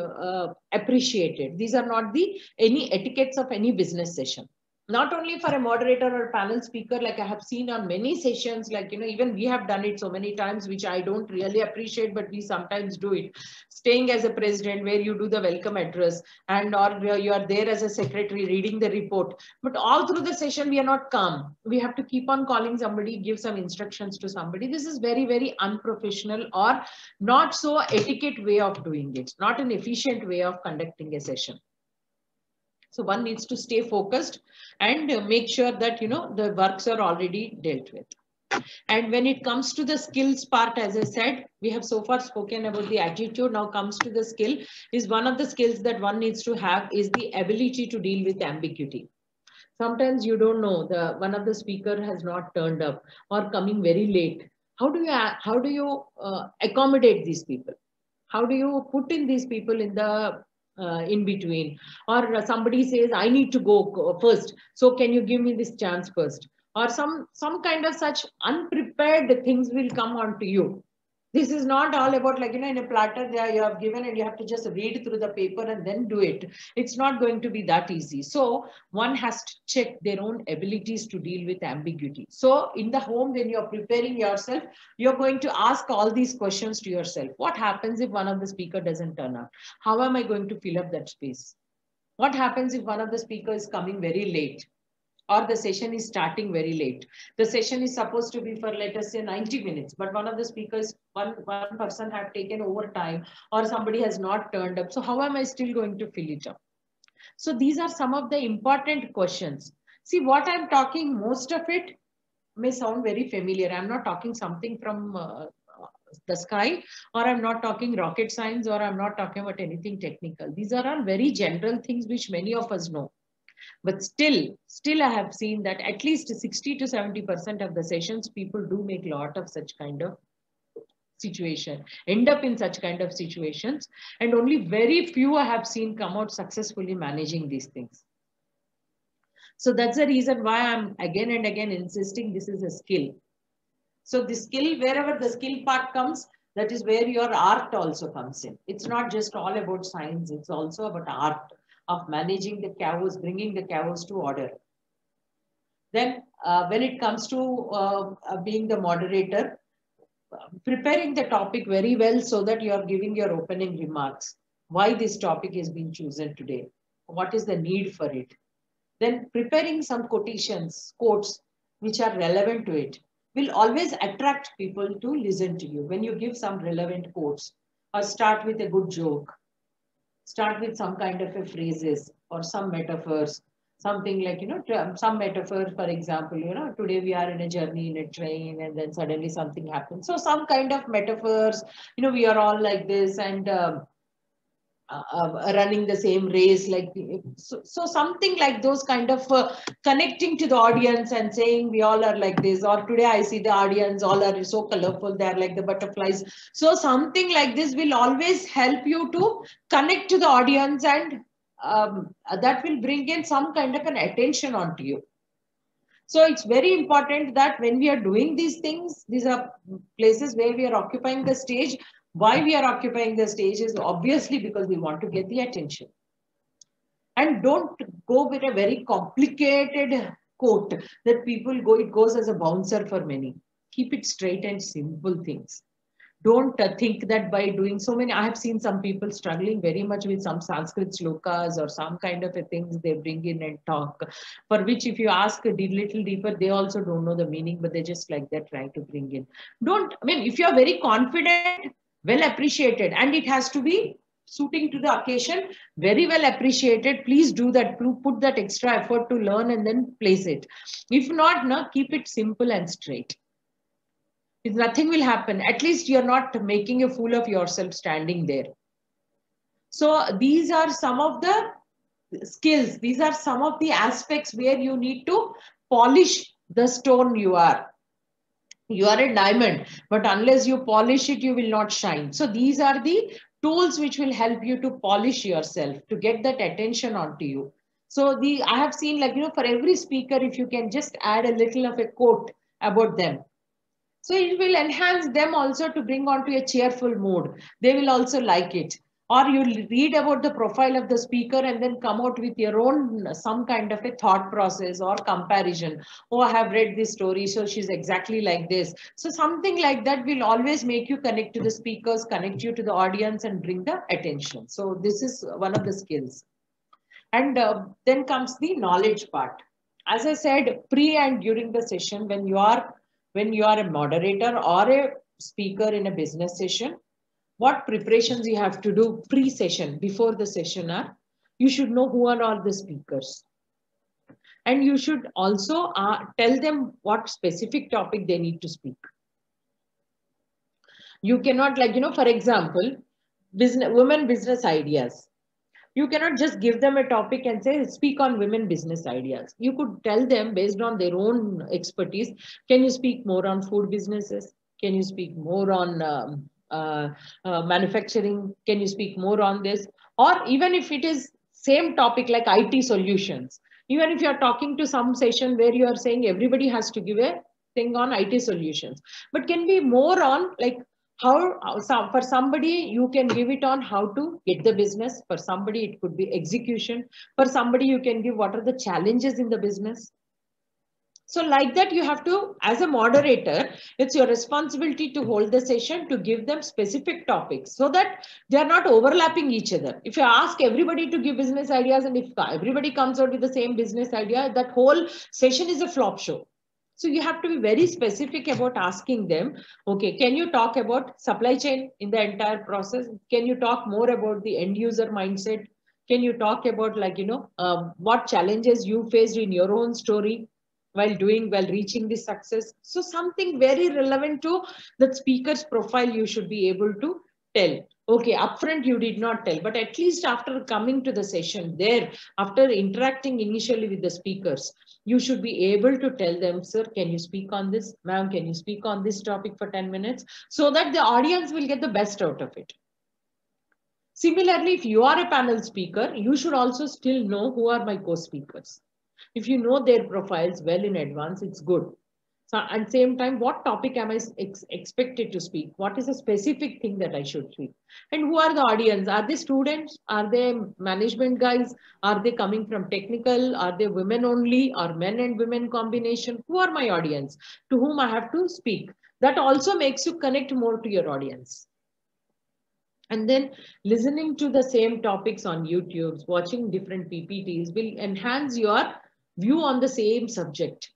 appreciated. These are not the any etiquettes of any business session. Not only for a moderator or panel speaker, like I have seen on many sessions, like, you know, even we have done it so many times, which I don't really appreciate, but we sometimes do it. Staying as a president where you do the welcome address, and or you are there as a secretary reading the report. But all through the session, we are not calm. We have to keep on calling somebody, give some instructions to somebody. This is very, very unprofessional or not so etiquette way of doing it, not an efficient way of conducting a session. So one needs to stay focused and make sure that, you know, the works are already dealt with. And when it comes to the skills part, as I said, we have so far spoken about the attitude. Now comes to the skill. Is one of the skills that one needs to have is the ability to deal with ambiguity. Sometimes you don't know, one of the speaker has not turned up or coming very late. How do you accommodate these people? How do you put in these people in the in between? Or somebody says, I need to go first, so can you give me this chance first? Or some kind of such unprepared things will come on to you. This is not all about, like, you know, in a platter there you have given and you have to just read through the paper and then do it. It's not going to be that easy. So one has to check their own abilities to deal with ambiguity. So in the home, when you're preparing yourself, you're going to ask all these questions to yourself. What happens if one of the speaker doesn't turn up? How am I going to fill up that space? What happens if one of the speakers is coming very late? Or the session is starting very late. The session is supposed to be for, let us say, 90 minutes, but one of the speakers, one person have taken over time, or somebody has not turned up. So how am I still going to fill it up? So these are some of the important questions. See, what I'm talking, most of it may sound very familiar. I'm not talking something from the sky, or I'm not talking rocket science, or I'm not talking about anything technical. These are all very general things which many of us know. But still I have seen that at least 60 to 70% of the sessions, people do make a lot of such kind of situation, end up in such kind of situations, and only very few I have seen come out successfully managing these things. So that's the reason why I'm again and again insisting this is a skill. So the skill, wherever the skill part comes, that is where your art also comes in. It's not just all about science, it's also about art of managing the chaos, bringing the chaos to order. Then when it comes to being the moderator, preparing the topic very well so that you are giving your opening remarks. Why this topic is being chosen today? What is the need for it? Then preparing some quotations, quotes, which are relevant to it, will always attract people to listen to you. When you give some relevant quotes, or start with a good joke, start with some kind of a phrases or some metaphors, something like, some metaphor, for example, today we are in a journey in a train and then suddenly something happens. So some kind of metaphors, we are all like this and running the same race, like so something like those kind of connecting to the audience and saying we all are like this, or today I see the audience all are so colorful, they are like the butterflies. So something like this will always help you to connect to the audience, and that will bring in some kind of an attention onto you. So it's very important that when we are doing these things, these are places where we are occupying the stage. Why we are occupying the stage is obviously because we want to get the attention. And don't go with a very complicated quote that people go, it goes as a bouncer for many. Keep it straight and simple things. Don't think that by doing so many, I have seen some people struggling very much with some Sanskrit slokas or some kind of a things they bring in and talk, for which if you ask a little deeper, they also don't know the meaning, but they just like that try to bring in. If you are very confident, well appreciated, and it has to be suiting to the occasion, very well appreciated. Please do that, put that extra effort to learn and then place it. If not, keep it simple and straight. Nothing will happen. At least you're not making a fool of yourself standing there. So these are some of the skills. These are some of the aspects where you need to polish the stone you are. You are a diamond, but unless you polish it, you will not shine. So these are the tools which will help you to polish yourself, to get that attention onto you. So I have seen, like, for every speaker, if you can just add a little of a quote about them, so it will enhance them also to bring on to a cheerful mood. They will also like it. Or you read about the profile of the speaker and then come out with your own, some kind of a thought process or comparison. Oh, I have read this story, so she's exactly like this. So something like that will always make you connect to the speakers, connect you to the audience and bring the attention. So this is one of the skills. And then comes the knowledge part. As I said, pre and during the session, when you are a moderator or a speaker in a business session, what preparations you have to do pre-session, before the session are, you should know who are all the speakers. And you should also tell them what specific topic they need to speak. You cannot, like, for example, women business ideas. You cannot just give them a topic and say, speak on women business ideas. You could tell them based on their own expertise, can you speak more on food businesses? Can you speak more on manufacturing? Can you speak more on this? Or even if it is same topic like IT solutions, even if you're talking to some session where you are saying everybody has to give a thing on IT solutions, but can be more on like, for somebody you can give it on how to get the business. For somebody it could be execution. For somebody you can give what are the challenges in the business. So like that you have to, as a moderator, it's your responsibility to hold the session, to give them specific topics so that they are not overlapping each other. If you ask everybody to give business ideas and if everybody comes out with the same business idea, that whole session is a flop show. So you have to be very specific about asking them, okay, can you talk about supply chain in the entire process? Can you talk more about the end user mindset? Can you talk about like, what challenges you faced in your own story while reaching this success? So something very relevant to the speaker's profile you should be able to tell. Okay, upfront you did not tell, but at least after coming to the session there, after interacting initially with the speakers, you should be able to tell them, sir, can you speak on this? Ma'am, can you speak on this topic for 10 minutes? So that the audience will get the best out of it. Similarly, if you are a panel speaker, you should also still know who are my co-speakers. If you know their profiles well in advance, it's good. So at the same time, what topic am I expected to speak? What is a specific thing that I should speak? And who are the audience? Are they students? Are they management guys? Are they coming from technical? Are they women only or men and women combination? Who are my audience to whom I have to speak? That also makes you connect more to your audience. And then listening to the same topics on YouTube, watching different PPTs will enhance your view on the same subject.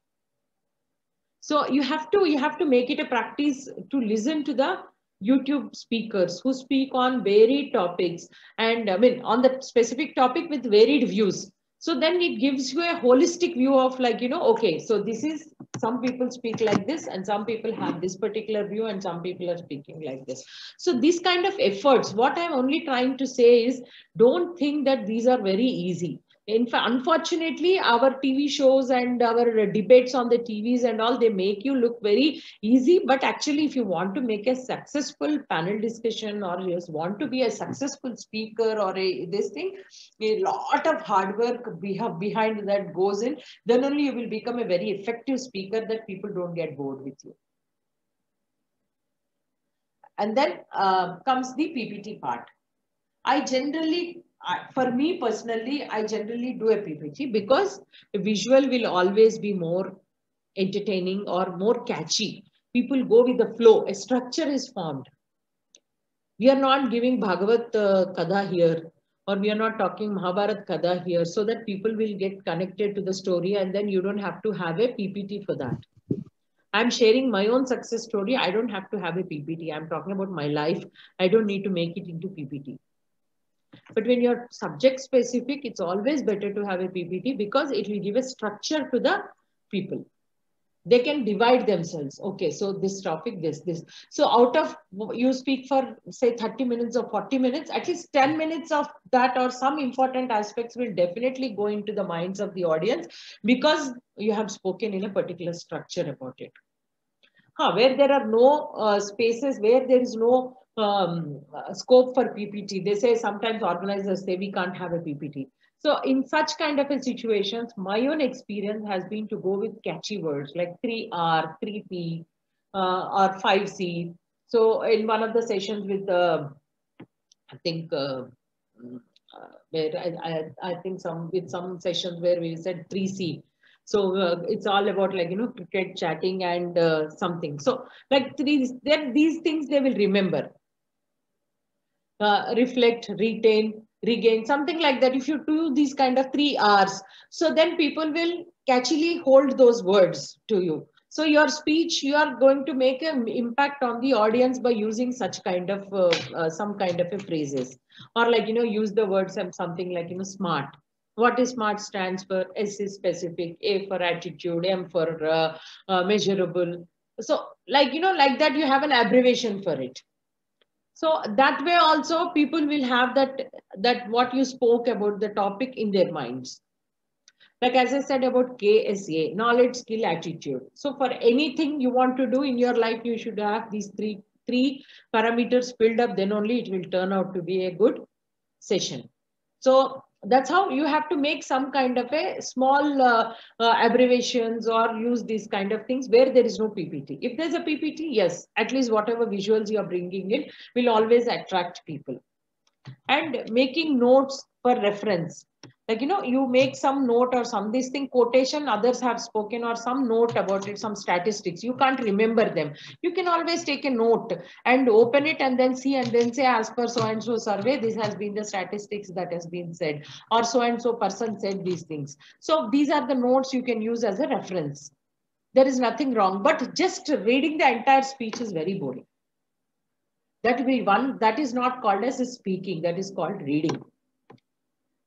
So you have to make it a practice to listen to the YouTube speakers who speak on varied topics, and I mean on the specific topic with varied views. So then it gives you a holistic view of like, okay, so this is, some people speak like this and some people have this particular view and some people are speaking like this. So this kind of efforts, what I'm only trying to say is, don't think that these are very easy. In fact, unfortunately, our TV shows and our debates on the TVs and all, they make you look very easy. But actually, if you want to make a successful panel discussion or you want to be a successful speaker or this thing, a lot of hard work we have behind that goes in. Then only you will become a very effective speaker that people don't get bored with you. And then comes the PPT part. For me personally, I generally do a PPT because the visual will always be more entertaining or more catchy. People go with the flow. A structure is formed. We are not giving Bhagavat Kada here, or we are not talking Mahabharat Kada here, so that people will get connected to the story and then you don't have to have a PPT for that. I'm sharing my own success story. I don't have to have a PPT. I'm talking about my life. I don't need to make it into PPT. But when you're subject specific, it's always better to have a PPT because it will give a structure to the people. They can divide themselves. Okay, so this topic, this. So out of, you speak for say 30 minutes or 40 minutes, at least 10 minutes of that or some important aspects will definitely go into the minds of the audience because you have spoken in a particular structure about it. Where there are no spaces, where there is no scope for PPT, they say, sometimes organizers say we can't have a PPT. So in such kind of a situations, my own experience has been to go with catchy words like 3R, 3P, or 5C. So in one of the sessions with I think where I think some sessions where we said 3C. So it's all about like, cricket, chatting and something. So like these things they will remember. Reflect, retain, regain, something like that. If you do these kind of 3 R's, so then people will catchily hold those words to you. So your speech, you are going to make an impact on the audience by using such kind of some kind of a phrases, or like, use the words and something like, smart. What is SMART stands for? S is specific, A for attitude, M for measurable. So like, like that you have an abbreviation for it. So that way also people will have that what you spoke about the topic in their minds. Like as I said about KSA, knowledge, skill, attitude. So for anything you want to do in your life, you should have these three parameters filled up, then only it will turn out to be a good session. So that's how you have to make some kind of a small abbreviations or use these kind of things where there is no PPT. If there's a PPT, yes, at least whatever visuals you are bringing in will always attract people. And making notes for reference. Like, you make some note or some this thing, quotation others have spoken or some note about it, some statistics. You can't remember them. You can always take a note and open it and then see and then say, as per so-and-so survey, this has been the statistics that has been said, or so-and-so person said these things. So these are the notes you can use as a reference. There is nothing wrong, but just reading the entire speech is very boring. That will be one, that is not called as speaking, that is called reading.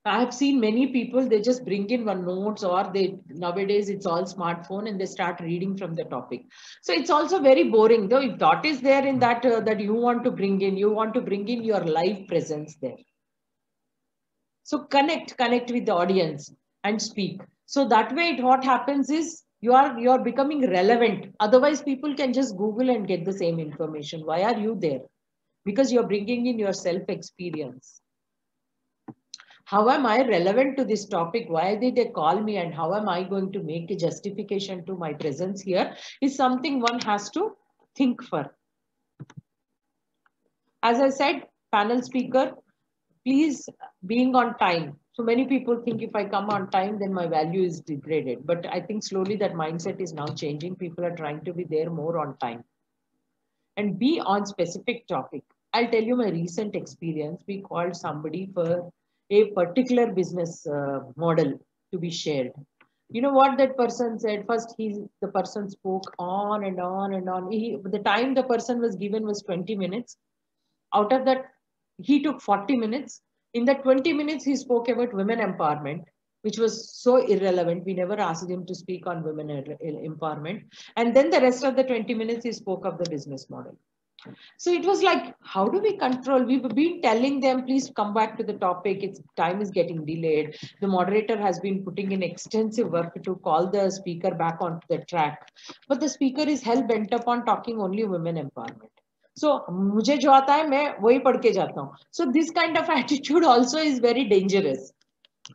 I have seen many people, they just bring in one notes, or they, nowadays it's all smartphone, and they start reading from the topic. So it's also very boring, though. If thought is there in that, that you want to bring in your live presence there. So connect with the audience and speak. So that way what happens is you are becoming relevant. Otherwise people can just Google and get the same information. Why are you there? Because you're bringing in your self experience. How am I relevant to this topic? Why did they call me, and how am I going to make a justification to my presence here is something one has to think for. As I said, panel speaker, please being on time. So many people think if I come on time, then my value is degraded. But I think slowly that mindset is now changing. People are trying to be there more on time. And be on specific topic. I'll tell you my recent experience. We called somebody for a particular business model to be shared. You know what that person said? First, the person spoke on and on and on. The time the person was given was 20 minutes. Out of that, he took 40 minutes. In that 20 minutes, he spoke about women empowerment, which was so irrelevant. We never asked him to speak on women empowerment. And then the rest of the 20 minutes, he spoke of the business model. So it was like, how do we control? We've been telling them, please come back to the topic. Time is getting delayed. The moderator has been putting in extensive work to call the speaker back onto the track. But the speaker is hell bent upon talking only women empowerment. So मुझे जो आता है मैं वही पढ़ के जाता हूँ. So this kind of attitude also is very dangerous.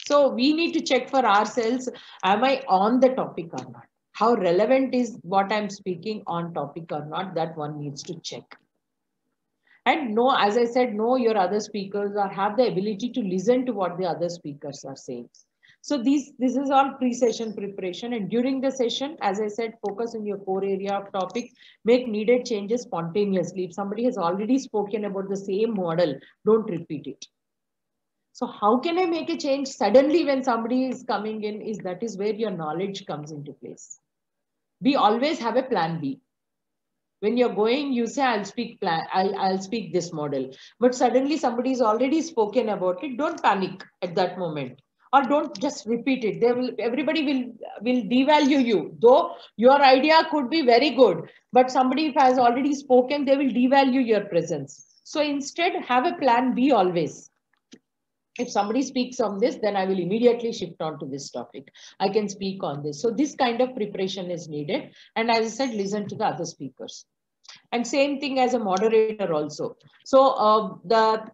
So we need to check for ourselves, am I on the topic or not? How relevant is what I'm speaking on topic or not? That one needs to check. And know, as I said, know your other speakers, or have the ability to listen to what the other speakers are saying. So this is all pre-session preparation. And during the session, as I said, focus on your core area of topic, make needed changes spontaneously. If somebody has already spoken about the same model, don't repeat it. So how can I make a change suddenly when somebody is coming in? That is where your knowledge comes into place. We always have a plan B. When you're going, you say, I'll speak this model. But suddenly somebody has already spoken about it. Don't panic at that moment. Or don't just repeat it. Everybody will devalue you. Though your idea could be very good, but somebody has already spoken, they will devalue your presence. So instead, have a plan B always. If somebody speaks on this, then I will immediately shift on to this topic. I can speak on this. So this kind of preparation is needed. And as I said, listen to the other speakers. And same thing as a moderator also. So the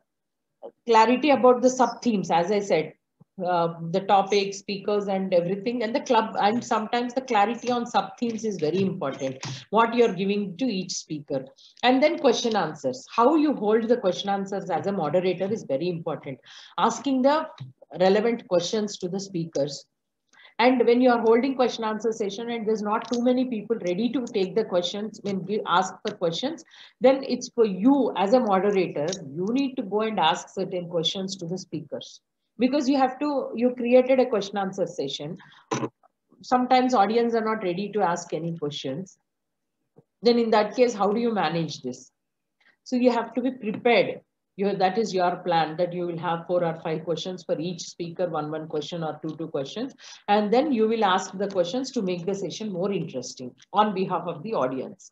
clarity about the sub themes, as I said, the topic, speakers and everything, and the club, and sometimes the clarity on sub themes is very important, what you're giving to each speaker. And then question answers, how you hold the question answers as a moderator is very important, asking the relevant questions to the speakers. And when you are holding question answer session and there's not too many people ready to take the questions, when we ask for questions, then it's for you as a moderator, you need to go and ask certain questions to the speakers. Because you created a question answer session. Sometimes audience are not ready to ask any questions. Then in that case, how do you manage this? So you have to be prepared. That is your plan, that you will have 4 or 5 questions for each speaker, one question or two questions. And then you will ask the questions to make the session more interesting on behalf of the audience.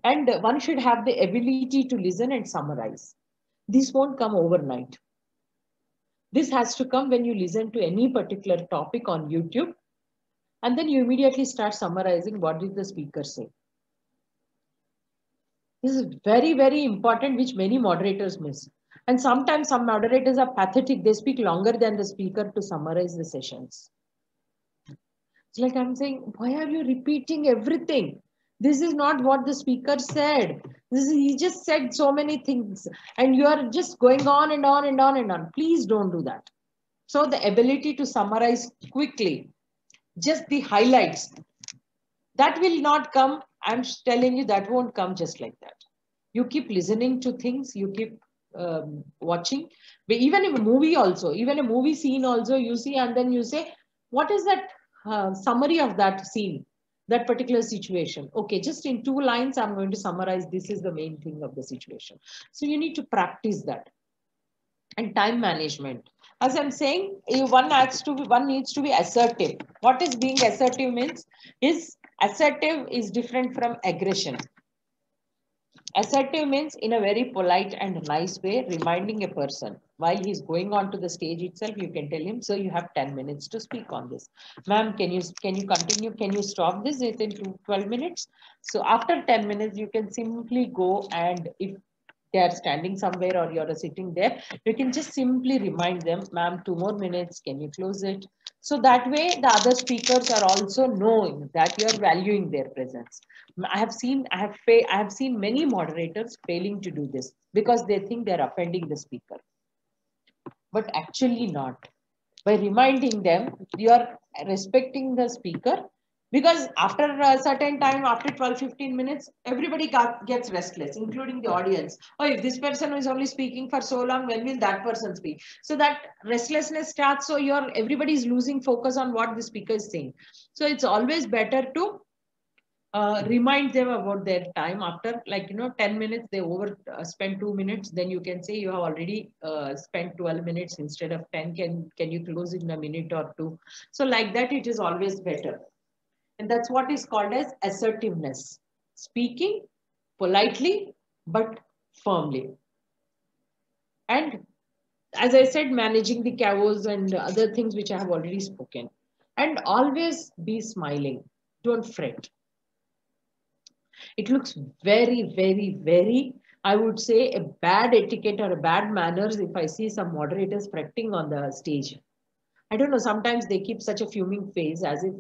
And one should have the ability to listen and summarize. This won't come overnight. This has to come when you listen to any particular topic on YouTube, and then you immediately start summarizing what did the speaker say. This is very, very important, which many moderators miss. And sometimes some moderators are pathetic. They speak longer than the speaker to summarize the sessions. It's like I'm saying, why are you repeating everything? This is not what the speaker said. He just said so many things and you are just going on and on and on and on. Please don't do that. So the ability to summarize quickly, just the highlights, that will not come. I'm telling you, that won't come just like that. You keep listening to things, you keep watching. But even in a movie also, even a movie scene also, you see, and then you say, what is that summary of that scene, that particular situation? Okay, just in 2 lines, I'm going to summarize. This is the main thing of the situation. So you need to practice that. And time management. As I'm saying, one needs to be assertive. What is being assertive means? Is assertive is different from aggression. Assertive means in a very polite and nice way, reminding a person while he's going on to the stage itself, you can tell him, so you have 10 minutes to speak on this. Ma'am, can you continue? Can you stop this within 12 minutes? So after 10 minutes, you can simply go, and if they are standing somewhere or you're sitting there, you can just simply remind them, ma'am, 2 more minutes, can you close it? So that way the other speakers are also knowing that you're valuing their presence. I have seen many moderators failing to do this because they think they're offending the speaker, but actually not. By reminding them, you are respecting the speaker, because after a certain time, after 12-15 minutes, everybody gets restless, including the audience. Oh, if this person is only speaking for so long, when will that person speak? So that restlessness starts. So everybody is losing focus on what the speaker is saying. So it's always better to remind them about their time. After 10 minutes, they spend 2 minutes, then you can say you have already spent 12 minutes instead of 10. Can you close in a minute or two? So like that, it is always better. And that's what is called as assertiveness. Speaking politely, but firmly. And as I said, managing the chaos and other things which I have already spoken. And always be smiling. Don't fret. It looks very, very, very, I would say, a bad etiquette or a bad manners if I see some moderators fretting on the stage. I don't know, sometimes they keep such a fuming face as if,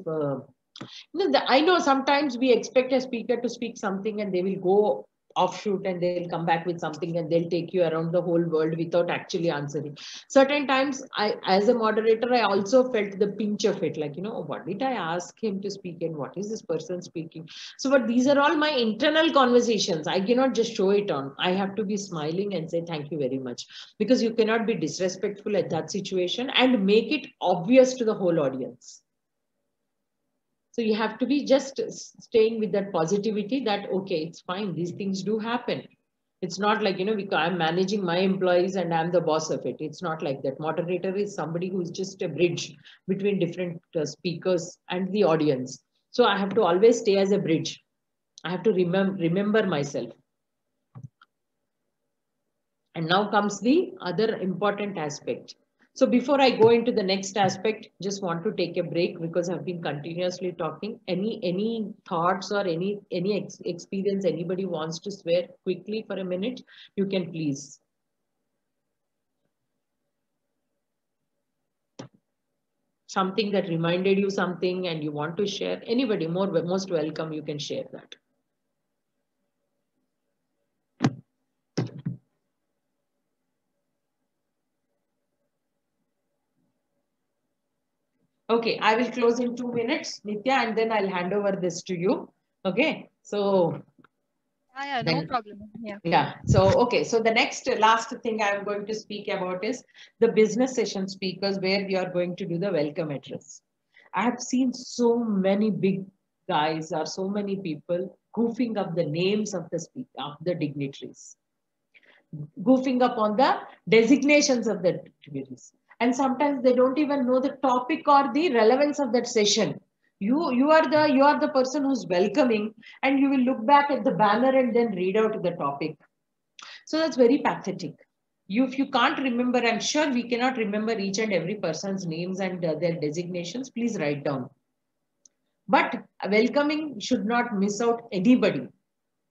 I know sometimes we expect a speaker to speak something and they will go offshoot and they'll come back with something and they'll take you around the whole world without actually answering. Certain times, as a moderator, I also felt the pinch of it, what did I ask him to speak and what is this person speaking? So, but these are all my internal conversations. I cannot just show it on. I have to be smiling and say thank you very much, because you cannot be disrespectful at that situation and make it obvious to the whole audience. So you have to be just staying with that positivity that, okay, it's fine. These things do happen. It's not like, because I'm managing my employees and I'm the boss of it. It's not like that. Moderator is somebody who's just a bridge between different speakers and the audience. So I have to always stay as a bridge. I have to remember myself. And now comes the other important aspect. So before I go into the next aspect, just want to take a break because I've been continuously talking. Any thoughts or any experience anybody wants to share quickly for a minute, you can please. Something that reminded you something and you want to share. Anybody, most welcome, you can share that. Okay, I will close in 2 minutes, Nitya, and then I'll hand over this to you. Okay, so. Yeah, no problem. Yeah. So, okay. So the last thing I'm going to speak about is the business session speakers, where we are going to do the welcome address. I have seen so many big guys or so many people goofing up the names of the dignitaries, goofing up on the designations of the dignitaries. And sometimes they don't even know the topic or the relevance of that session. You are the person who's welcoming, and you will look back at the banner and then read out the topic. So that's very pathetic. If you can't remember, I'm sure we cannot remember each and every person's names and their designations. Please write down. But welcoming should not miss out anybody.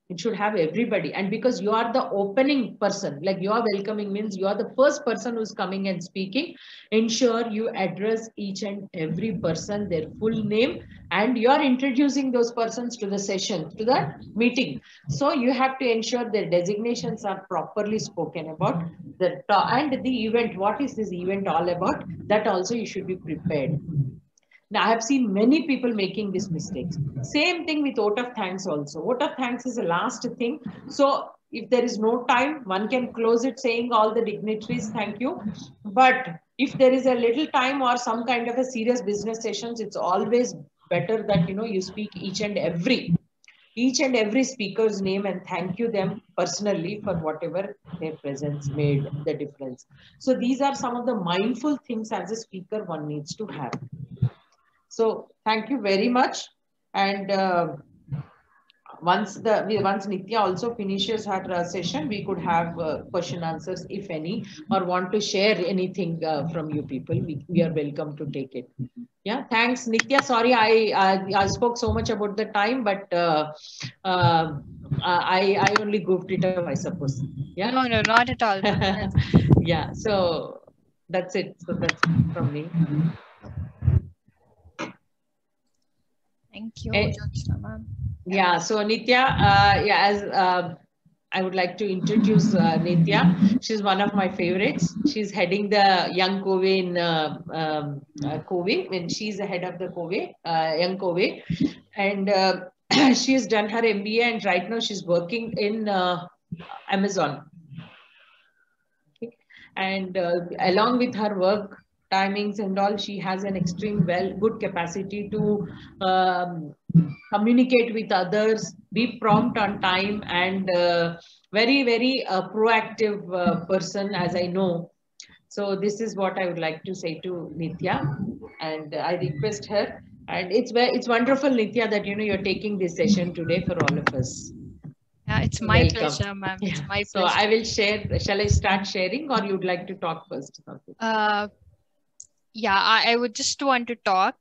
It should have everybody. And because you are the opening person, like you are welcoming means you are the first person who's coming and speaking, ensure you address each and every person, their full name, and you are introducing those persons to the session, to the meeting. So you have to ensure their designations are properly spoken about. And the event, what is this event all about? That also you should be prepared. Now, I have seen many people making these mistakes. Same thing with vote of thanks also. Vote of thanks is the last thing. So if there is no time, one can close it saying all the dignitaries, thank you. But if there is a little time or some kind of a serious business sessions, it's always better that, you speak each and every each and every speaker's name and thank you them personally for whatever their presence made the difference. So these are some of the mindful things as a speaker one needs to have. So thank you very much. And once Nitya also finishes her session, we could have question answers if any, or want to share anything from you people. We are welcome to take it. Yeah, thanks Nitya. Sorry, I spoke so much about the time, but I only goofed it up, I suppose. Yeah. No, not at all. Yeah. So that's it. So that's from me. Thank you, Yeah, so Nitya, as I would like to introduce Nitya. She's one of my favorites. She's heading the Young Covey in Covey, when she's the head of the Covey, Young Covey. And she has done her MBA and right now she's working in Amazon. Okay. And along with her work timings and all, she has an extreme good capacity to communicate with others, be prompt on time, and very, very proactive person, as I know. So this is what I would like to say to Nitya, and I request her. And it's wonderful, Nitya, that you're taking this session today for all of us. Yeah, it's my pleasure, ma'am. Yeah. It's my pleasure. So I will share. Shall I start sharing, or you'd like to talk first? Yeah, I would just want to talk.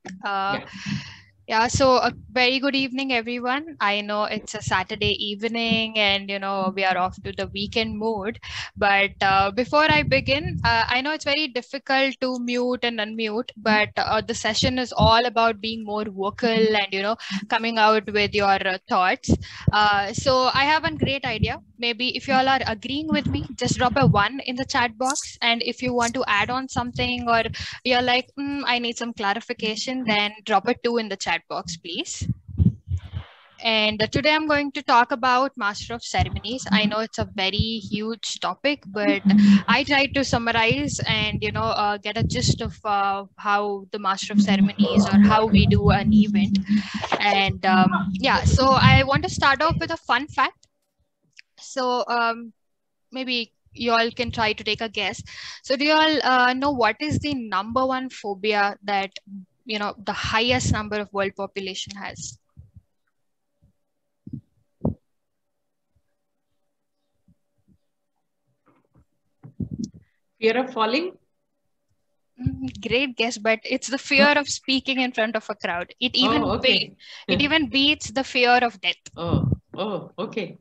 Yeah, so a very good evening, everyone. I know it's a Saturday evening and, we are off to the weekend mood. But before I begin, I know it's very difficult to mute and unmute, but the session is all about being more vocal and, coming out with your thoughts. So I have one great idea. Maybe if you all are agreeing with me, just drop a 1 in the chat box. And if you want to add on something or you're like, I need some clarification, then drop a 2 in the chat box, please. And today I'm going to talk about Master of Ceremonies. I know it's a very huge topic, but I tried to summarize and, get a gist of how the Master of Ceremonies or how we do an event. And yeah, so I want to start off with a fun fact. So maybe you all can try to take a guess. So do you all know what is the #1 phobia that, the highest number of world population has? Fear of falling? Great guess, but it's the fear of speaking in front of a crowd. It even it even beats the fear of death. Oh, okay.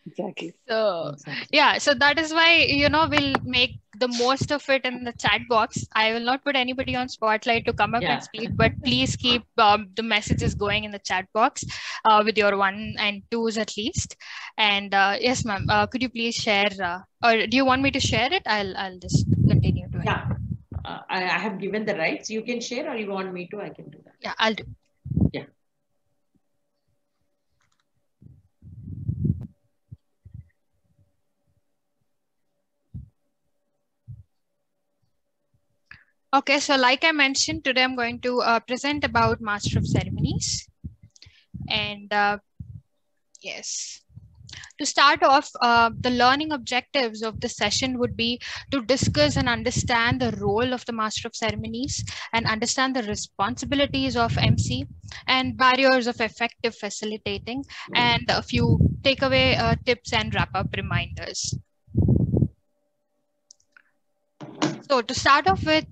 Exactly. So yeah, so that is why, we'll make the most of it in the chat box. I will not put anybody on spotlight to come up and speak, but please keep the messages going in the chat box with your 1 and 2s at least. And yes, ma'am, could you please share, or do you want me to share it? I'll just continue doing it. I have given the rights. You can share, or you want me to? I can do that. Yeah, I'll do. Yeah. Okay, so like I mentioned, today I'm going to present about Master of Ceremonies. And yes, to start off, the learning objectives of the session would be to discuss and understand the role of the Master of Ceremonies and understand the responsibilities of MC and barriers of effective facilitating, and a few takeaway tips and wrap-up reminders. So to start off with,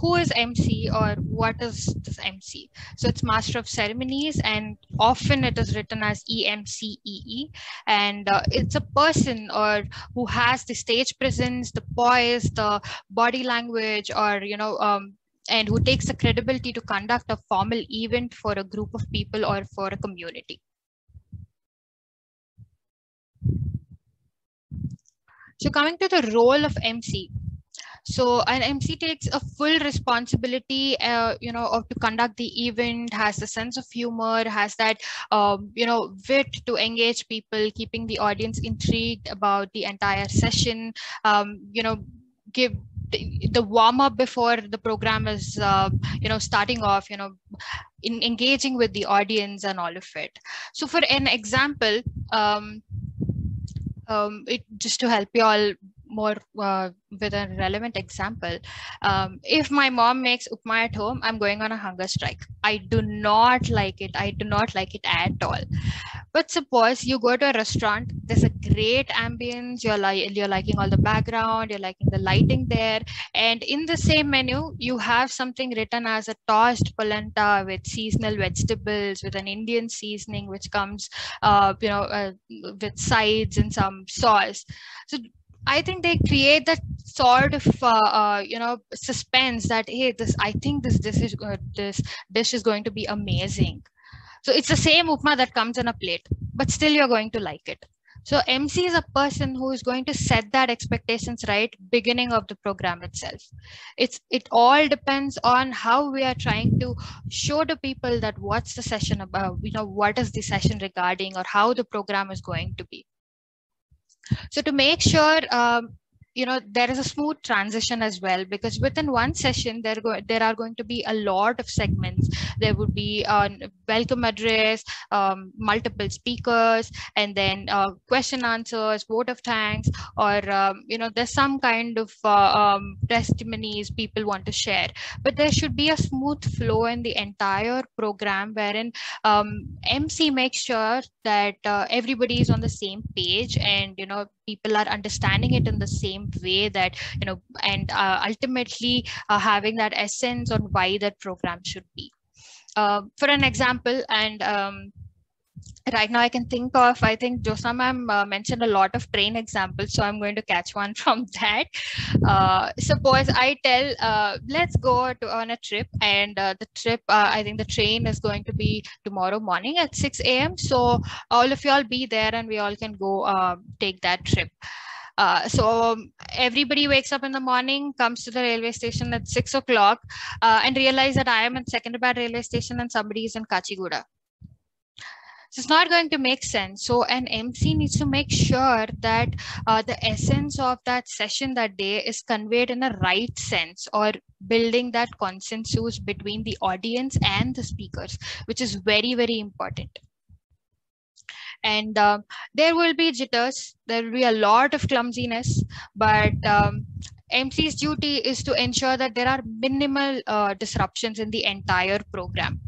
who is MC or what is this MC? So it's Master of Ceremonies, and often it is written as EMCEE, and it's a person or who has the stage presence, the poise, the body language, or and who takes the credibility to conduct a formal event for a group of people or for a community. So coming to the role of MC. So an MC takes a full responsibility, of to conduct the event, has a sense of humor, has that, wit to engage people, keeping the audience intrigued about the entire session, give the warm up before the program is, starting off, in engaging with the audience and all of it. So for an example, just to help you all more with a relevant example, if my mom makes upma at home, I'm going on a hunger strike. I do not like it. I do not like it at all. But suppose you go to a restaurant, there's a great ambience, you're liking all the background, you're liking the lighting there, and in the same menu you have something written as a tossed polenta with seasonal vegetables with an Indian seasoning which comes with sides and some sauce. So I think they create that sort of suspense that, hey, I think this dish is going to be amazing. So it's the same upma that comes in a plate, but still you're going to like it. So MC is a person who is going to set that expectations right beginning of the program itself. It all depends on how we are trying to show the people that what's the session about, what is the session regarding, or how the program is going to be. So to make sure there is a smooth transition as well, because within one session there are going to be a lot of segments. There would be a welcome address, multiple speakers, and then question answers, vote of thanks, or there's some kind of testimonies people want to share. But there should be a smooth flow in the entire program wherein MC makes sure that everybody is on the same page, and people are understanding it in the same way, that and ultimately having that essence on why that program should be. For an example, and right now I can think of, I think Jyotsna ma'am mentioned a lot of train examples, so I'm going to catch one from that. Suppose I tell, let's go on a trip, and the trip, I think the train is going to be tomorrow morning at 6 a.m. So all of you all be there and we all can go take that trip. So everybody wakes up in the morning, comes to the railway station at 6 o'clock and realize that I am at Secunderabad railway station and somebody is in Kachiguda. So it's not going to make sense. So an MC needs to make sure that the essence of that session that day is conveyed in a right sense, or building that consensus between the audience and the speakers, which is very, very important. And there will be jitters, there will be a lot of clumsiness, but MC's duty is to ensure that there are minimal disruptions in the entire program.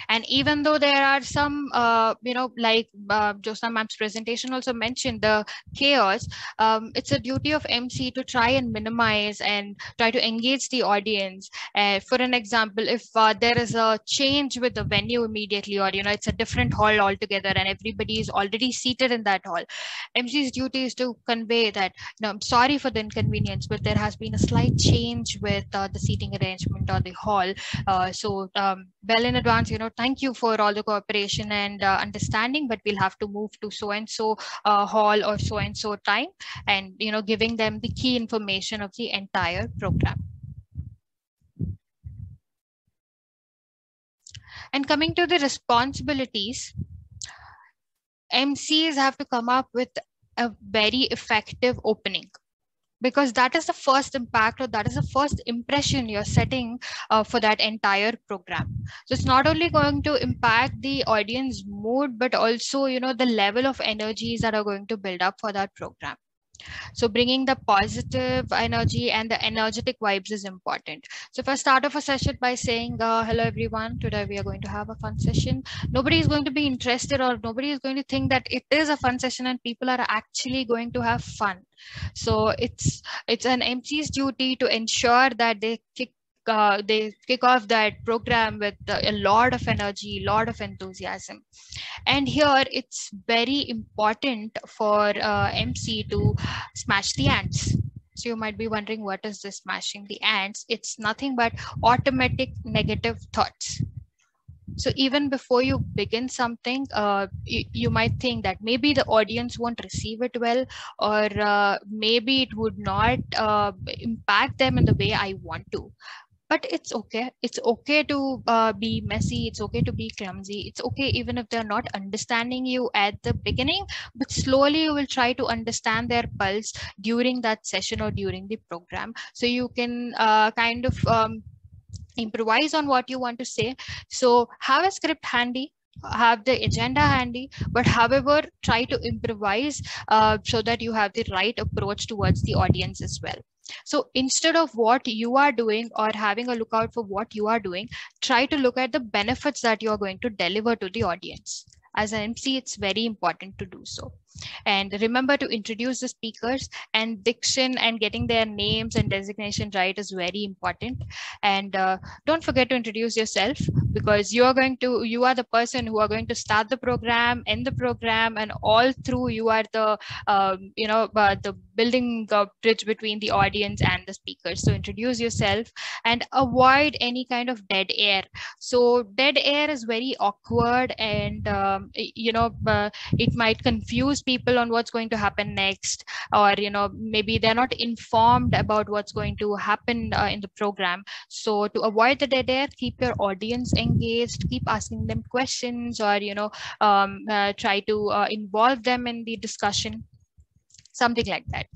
And even though there are some, like Jyotsna ma'am's presentation also mentioned, the chaos, it's a duty of MC to try and minimize and try to engage the audience. For an example, if there is a change with the venue immediately, or it's a different hall altogether and everybody is already seated in that hall, MC's duty is to convey that, I'm sorry for the inconvenience, but there has been a slight change with the seating arrangement or the hall. So well in advance, thank you for all the cooperation and understanding, but we'll have to move to so-and-so hall or so-and-so time, and, giving them the key information of the entire program. And coming to the responsibilities, MCs have to come up with a very effective opening, because that is the first impact, or that is the first impression you're setting for that entire program. So it's not only going to impact the audience mood, but also, the level of energies that are going to build up for that program. So bringing the positive energy and the energetic vibes is important. So if I start off a session by saying, hello everyone, today we are going to have a fun session, nobody is going to be interested, or nobody is going to think that it is a fun session and people are actually going to have fun. So it's an MC's duty to ensure that they kick off that program with a lot of energy, a lot of enthusiasm. And here it's very important for MC to smash the ants. So you might be wondering, what is this smashing the ants? It's nothing but automatic negative thoughts. So even before you begin something, you might think that maybe the audience won't receive it well, or maybe it would not impact them in the way I want to. But it's okay. It's okay to be messy. It's okay to be clumsy. It's okay even if they're not understanding you at the beginning, but slowly you will try to understand their pulse during that session or during the program. So you can kind of improvise on what you want to say. So have a script handy, have the agenda handy, but however, try to improvise so that you have the right approach towards the audience as well. So instead of what you are doing or having a lookout for what you are doing, try to look at the benefits that you are going to deliver to the audience. As an MC, it's very important to do so. And remember to introduce the speakers, and diction and getting their names and designation right is very important. And don't forget to introduce yourself, because you are the person who are going to start the program, end the program, and all through you are the the building bridge between the audience and the speakers. So introduce yourself and avoid any kind of dead air. So dead air is very awkward, and it might confuse people on what's going to happen next, or maybe they're not informed about what's going to happen in the program. So to avoid the dead air, keep your audience engaged, keep asking them questions, or try to involve them in the discussion, something like that.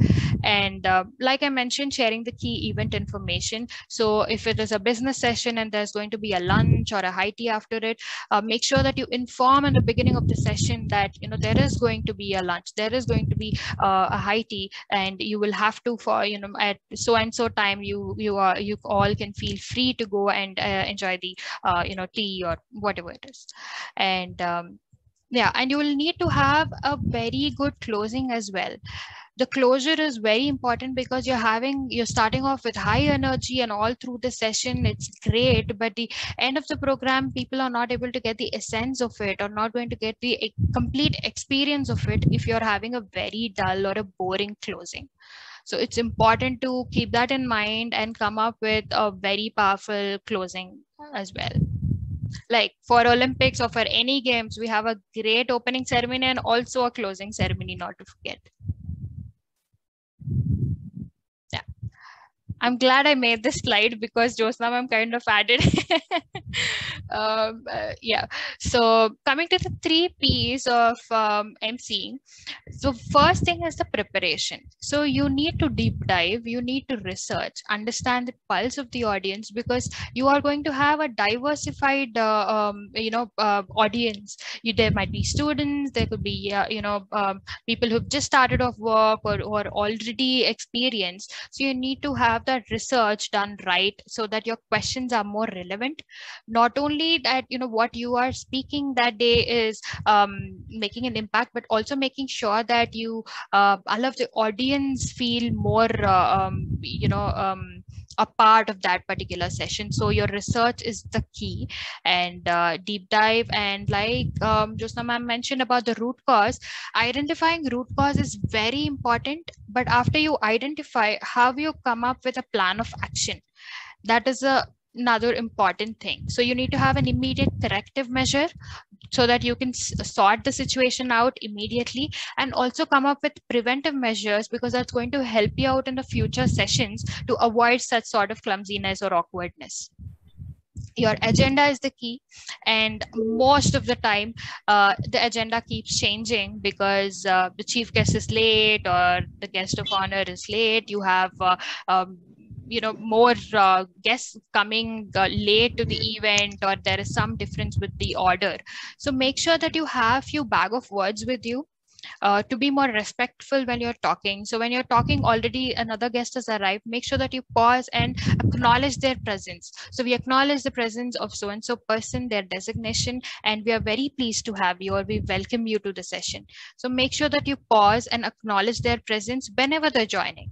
And like I mentioned, sharing the key event information. So if it is a business session and there's going to be a lunch or a high tea after it, make sure that you inform in the beginning of the session that there is going to be a lunch, there is going to be a high tea, and you will have to, for at so and so time, you all can feel free to go and enjoy the tea or whatever it is. And yeah, and you will need to have a very good closing as well. The closure is very important, because you're starting off with high energy and all through the session it's great, but the end of the program, people are not able to get the essence of it, or not going to get the complete experience of it if you're having a very dull or a boring closing. So it's important to keep that in mind and come up with a very powerful closing as well. Like for Olympics or for any games, we have a great opening ceremony and also a closing ceremony, not to forget. Yeah, I'm glad I made this slide, because Josna ma'am kind of added. Yeah, so coming to the 3 P's of emceeing. So first thing is the preparation. So you need to deep dive, you need to research, understand the pulse of the audience, because you are going to have a diversified audience. There might be students, there could be people who've just started off work, or already experienced. So you need to have that research done right, so that your questions are more relevant. Not only that what you are speaking that day is making an impact, but also making sure that you all of the audience feel more a part of that particular session. So your research is the key, and deep dive. And like Josna ma'am mentioned about the root cause, identifying root cause is very important. But after you identify, how you come up with a plan of action, that is another important thing. So you need to have an immediate corrective measure, so that you can sort the situation out immediately, and also come up with preventive measures, because that's going to help you out in the future sessions to avoid such sort of clumsiness or awkwardness. Your agenda is the key, and most of the time the agenda keeps changing, because the chief guest is late, or the guest of honor is late. You have more guests coming late to the event, or there is some difference with the order. So make sure that you have few bag of words with you, to be more respectful when you're talking. So when you're talking, already another guest has arrived, make sure that you pause and acknowledge their presence. So we acknowledge the presence of so and so person, their designation, and we are very pleased to have you, or we welcome you to the session. So make sure that you pause and acknowledge their presence whenever they're joining.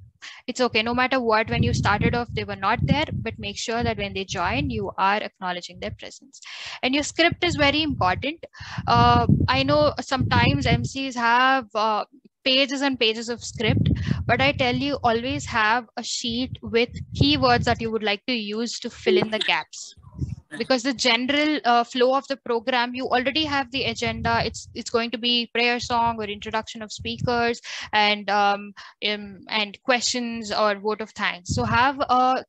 It's okay, no matter what, when you started off they were not there, but make sure that when they join, you are acknowledging their presence. And your script is very important. I know sometimes MCs have pages and pages of script, but I tell you, always have a sheet with keywords that you would like to use to fill in the gaps. Because the general flow of the program, you already have the agenda. It's going to be prayer song or introduction of speakers, and questions or vote of thanks. So have a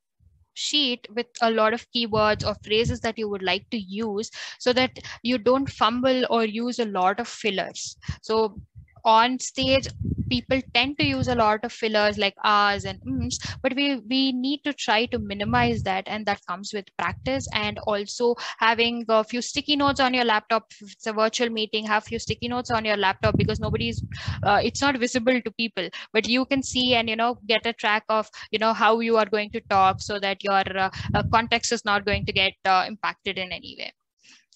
sheet with a lot of keywords or phrases that you would like to use, so that you don't fumble or use a lot of fillers. So on stage, people tend to use a lot of fillers like ahs and ums, but we need to try to minimize that, and that comes with practice. And also having a few sticky notes on your laptop. If it's a virtual meeting, have few sticky notes on your laptop, because nobody's it's not visible to people, but you can see and get a track of how you are going to talk, so that your context is not going to get impacted in any way.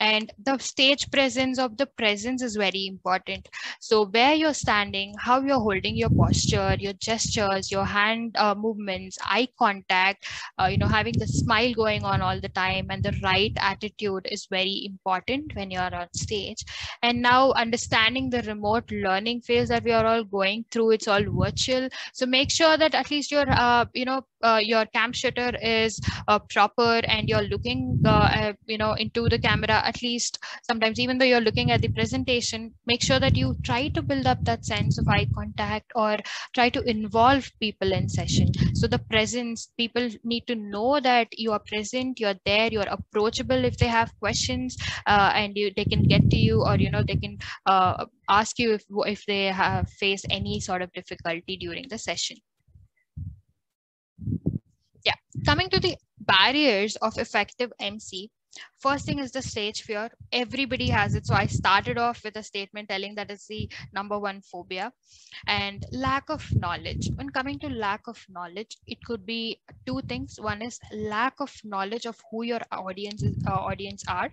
And the stage presence of the presence is very important. So where you're standing, how you're holding your posture, your gestures, your hand movements, eye contact, having the smile going on all the time, and the right attitude is very important when you're on stage. And now understanding the remote learning phase that we are all going through, it's all virtual. So make sure that at least your your cam shutter is proper, and you're looking into the camera. At least sometimes, even though you're looking at the presentation, make sure that you try to build up that sense of eye contact, or try to involve people in session. So the presence, people need to know that you are present, you're there, you're approachable if they have questions, and they can get to you, or they can ask you if they have faced any sort of difficulty during the session. Yeah, coming to the barriers of effective MC. First thing is the stage fear. Everybody has it. So I started off with a statement telling that is the #1 phobia. And lack of knowledge. When coming to lack of knowledge, it could be two things. One is lack of knowledge of who your audience are,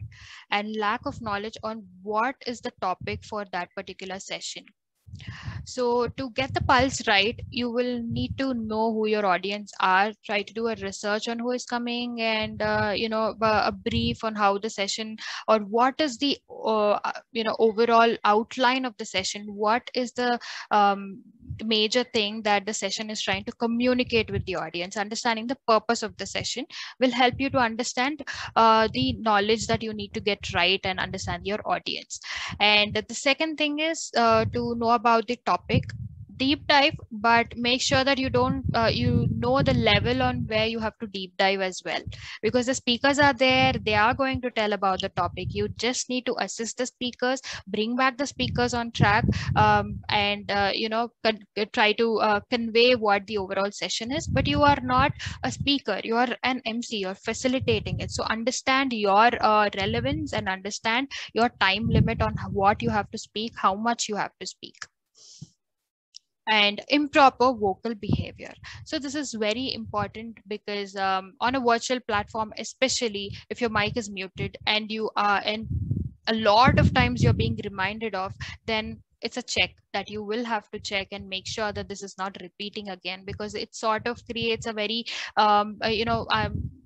and lack of knowledge on what is the topic for that particular session. So to get the pulse right, you will need to know who your audience are, try to do a research on who is coming, and a brief on how the session, or what is the overall outline of the session, what is the major thing that the session is trying to communicate with the audience. Understanding the purpose of the session will help you to understand the knowledge that you need to get right and understand your audience. And the second thing is to know about the topic, deep dive, but make sure that you don't the level on where you have to deep dive as well, because the speakers are there, they are going to tell about the topic. You just need to assist the speakers, bring back the speakers on track, and try to convey what the overall session is. But you are not a speaker, you are an MC, you're facilitating it. So understand your relevance, and understand your time limit on what you have to speak, how much you have to speak. And improper vocal behavior. So this is very important, because on a virtual platform, especially if your mic is muted and you are, and a lot of times you're being reminded of, then it's a check that you will have to check and make sure that this is not repeating again, because it sort of creates a very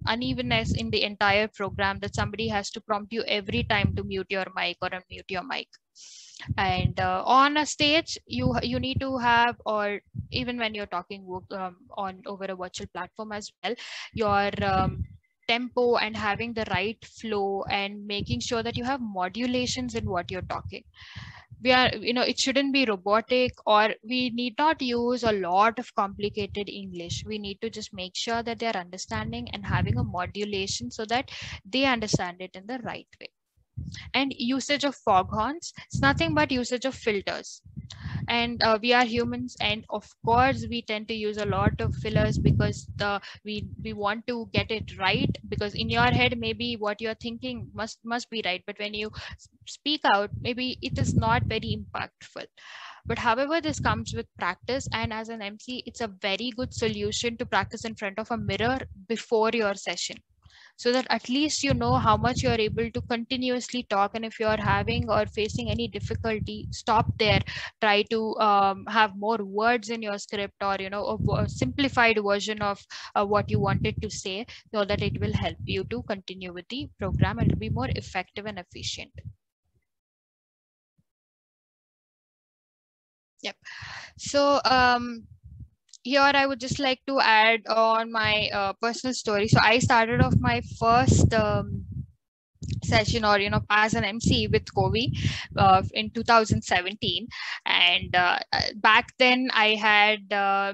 unevenness in the entire program, that somebody has to prompt you every time to mute your mic or unmute your mic. And on a stage, you need to have, or even when you're talking on over a virtual platform as well, your tempo and having the right flow, and making sure that you have modulations in what you're talking. We are, it shouldn't be robotic, or we need not use a lot of complicated English. We need to just make sure that they're understanding and having a modulation so that they understand it in the right way. And usage of foghorns, it's nothing but usage of filters. And we are humans, and of course we tend to use a lot of fillers, because we want to get it right, because in your head maybe what you're thinking must be right, but when you speak out, maybe it is not very impactful. But however, this comes with practice, and as an MC, it's a very good solution to practice in front of a mirror before your session, so that at least you know how much you're able to continuously talk. And if you're having or facing any difficulty, stop there, try to have more words in your script, or a simplified version of what you wanted to say, so that it will help you to continue with the program and to be more effective and efficient. Yep. So here I would just like to add on my personal story. So I started off my first session or as an MC with Covi in 2017, and back then I had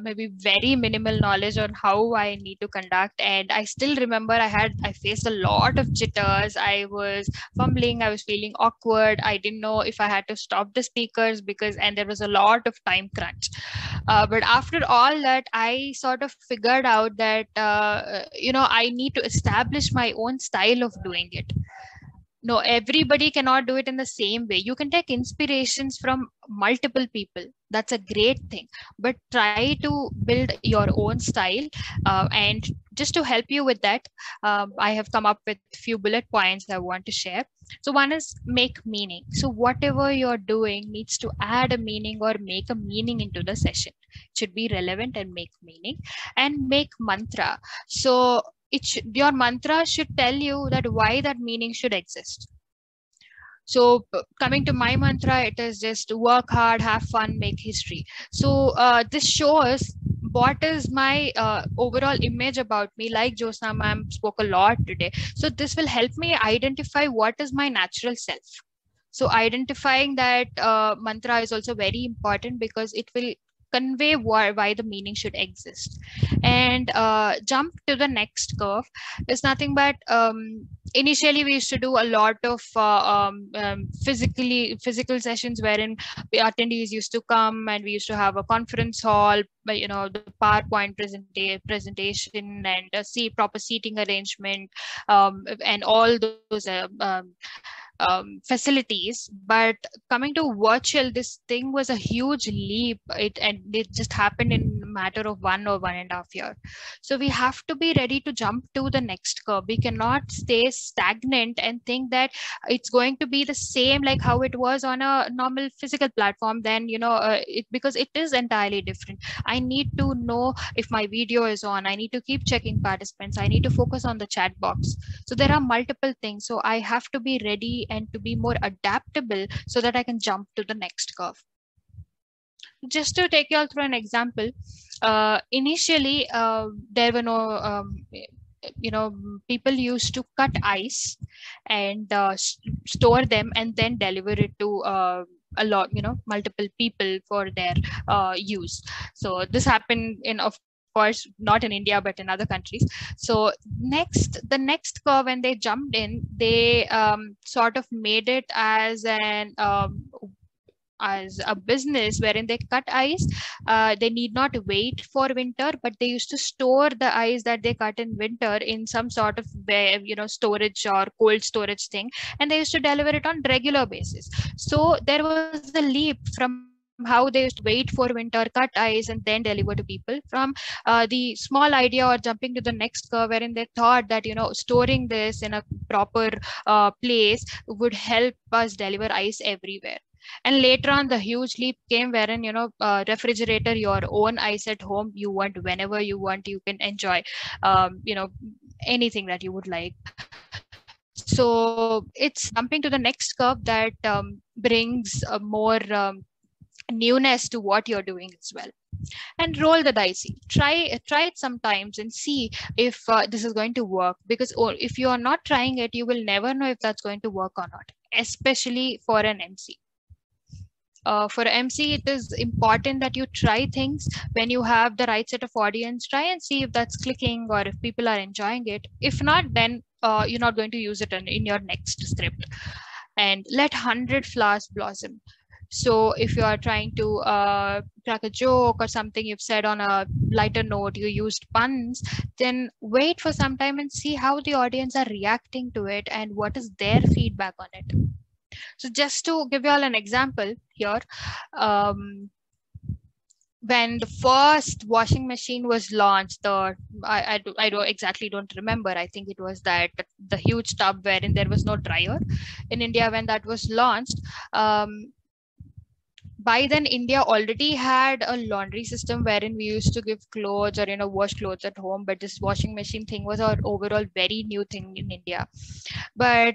maybe very minimal knowledge on how I need to conduct, and I still remember I faced a lot of jitters. I was fumbling, I was feeling awkward, I didn't know if I had to stop the speakers and there was a lot of time crunch. But after all that, I sort of figured out that I need to establish my own style of doing it. No, everybody cannot do it in the same way. You can take inspirations from multiple people. That's a great thing. But try to build your own style. And just to help you with that, I have come up with a few bullet points I want to share. So one is make meaning. So whatever you're doing needs to add a meaning or make a meaning into the session. It should be relevant and make meaning. And make mantra. So your mantra should tell you that why that meaning should exist. So coming to my mantra, it is just work hard, have fun, make history. So this shows what is my overall image about me. Like Josna ma'am spoke a lot today. So this will help me identify what is my natural self. So identifying that mantra is also very important because it will convey why the meaning should exist. And jump to the next curve is nothing but initially we used to do a lot of physical sessions wherein the attendees used to come and we used to have a conference hall, the PowerPoint presentation and see proper seating arrangement and all those facilities. But coming to virtual, this thing was a huge leap. It just happened in a matter of 1 or 1.5 years. So we have to be ready to jump to the next curve. We cannot stay stagnant and think that it's going to be the same like how it was on a normal physical platform. Then because it is entirely different. I need to know if my video is on. I need to keep checking participants. I need to focus on the chat box. So there are multiple things. So I have to be ready and to be more adaptable so that I can jump to the next curve. Just to take you all through an example, initially there were no, people used to cut ice and store them and then deliver it to a lot, multiple people for their use. So this happened of course not in India but in other countries. So the next curve, when they jumped in, they sort of made it as a business wherein they cut ice. They need not wait for winter, but they used to store the ice that they cut in winter in some sort of storage or cold storage thing, and they used to deliver it on regular basis. So there was a leap from how they used to wait for winter, cut ice, and then deliver to people, from the small idea or jumping to the next curve wherein they thought that storing this in a proper place would help us deliver ice everywhere. And later on, the huge leap came wherein refrigerator your own ice at home. You want whenever you want, you can enjoy anything that you would like. So it's jumping to the next curve that brings a more newness to what you're doing as well. And roll the dice. Try it sometimes and see if this is going to work, because if you are not trying it, you will never know if that's going to work or not, especially for an MC. For MC, it is important that you try things when you have the right set of audience. Try and see if that's clicking or if people are enjoying it. If not, then you're not going to use it in your next script. And let 100 flowers blossom. So if you are trying to crack a joke or something you've said on a lighter note, you used puns, then wait for some time and see how the audience are reacting to it and what is their feedback on it. So just to give you all an example here, when the first washing machine was launched, I don't remember. I think it was the huge tub wherein there was no dryer in India. When that was launched, by then India already had a laundry system wherein we used to give clothes or wash clothes at home, but this washing machine thing was our overall very new thing in India. But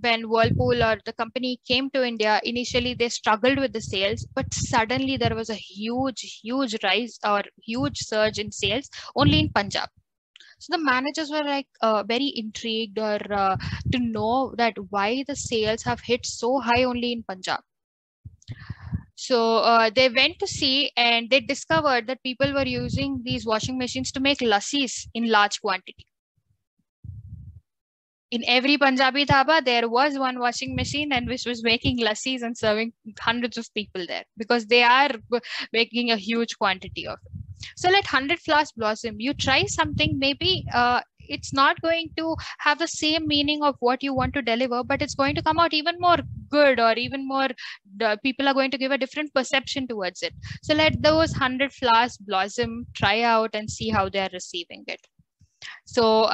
when Whirlpool or the company came to India, initially they struggled with the sales, but suddenly there was a huge rise or huge surge in sales only in Punjab. So the managers were like very intrigued or to know that why the sales have hit so high only in Punjab. So they went to see and they discovered that people were using these washing machines to make lassis in large quantity. In every Punjabi dhaba, there was one washing machine and which was making lassis and serving hundreds of people there because they are making a huge quantity of it. So let 100 flowers blossom. You try something, maybe it's not going to have the same meaning of what you want to deliver, but it's going to come out even more good or even more, people are going to give a different perception towards it. So let those 100 flowers blossom, try out and see how they're receiving it. So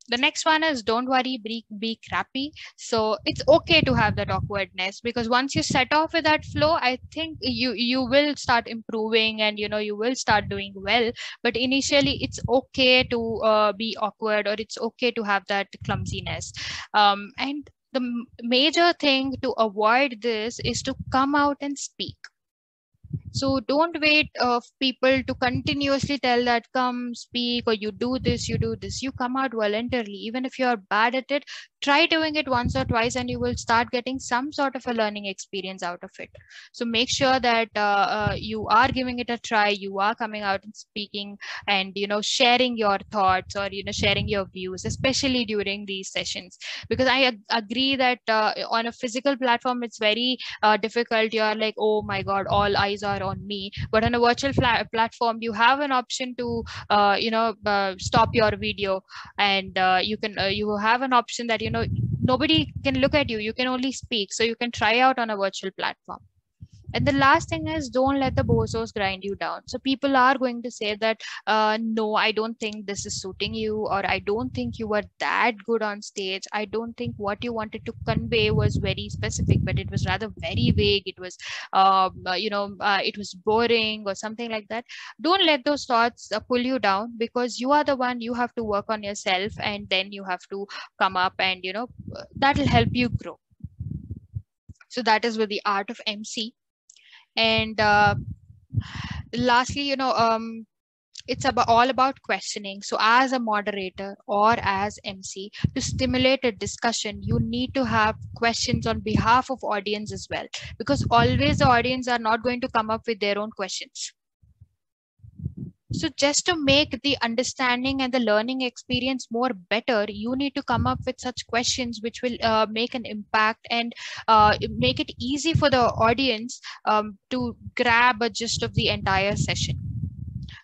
the next one is don't worry, be crappy. So it's okay to have that awkwardness, because once you set off with that flow, I think you will start improving and you will start doing well. But initially it's okay to be awkward, or it's okay to have that clumsiness. And the major thing to avoid this is to come out and speak. So don't wait for people to continuously tell that come speak or you do this, you do this. You come out voluntarily. Even if you're bad at it, try doing it once or twice and you will start getting some sort of a learning experience out of it. So make sure that you are giving it a try, you are coming out and speaking and sharing your thoughts or sharing your views, especially during these sessions. Because I agree that on a physical platform, it's very difficult. You're like, oh my God, all eyes are on me. But on a virtual platform, you have an option to stop your video, and you have an option that nobody can look at you, you can only speak. So you can try out on a virtual platform. And the last thing is, don't let the bozos grind you down. So people are going to say that, no, I don't think this is suiting you, or I don't think you were that good on stage. I don't think what you wanted to convey was very specific, but it was rather very vague. It was, it was boring or something like that. Don't let those thoughts pull you down, because you are the one, you have to work on yourself, and then you have to come up and, that will help you grow. So that is with the art of MC. And lastly, it's all about questioning. So as a moderator or as MC, to stimulate a discussion, you need to have questions on behalf of audience as well, because always the audience are not going to come up with their own questions. So just to make the understanding and the learning experience more better, you need to come up with such questions which will make an impact and make it easy for the audience to grab a gist of the entire session.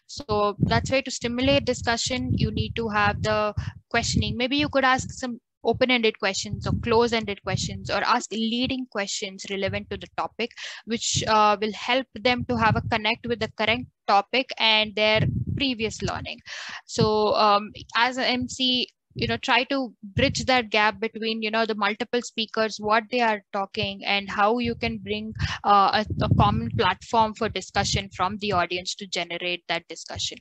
So that's why to stimulate discussion, you need to have the questioning. Maybe you could ask some open-ended questions or close-ended questions, or ask leading questions relevant to the topic, which will help them to have a connect with the current topic and their previous learning. So as an MC, try to bridge that gap between, the multiple speakers, what they are talking, and how you can bring a common platform for discussion from the audience to generate that discussion.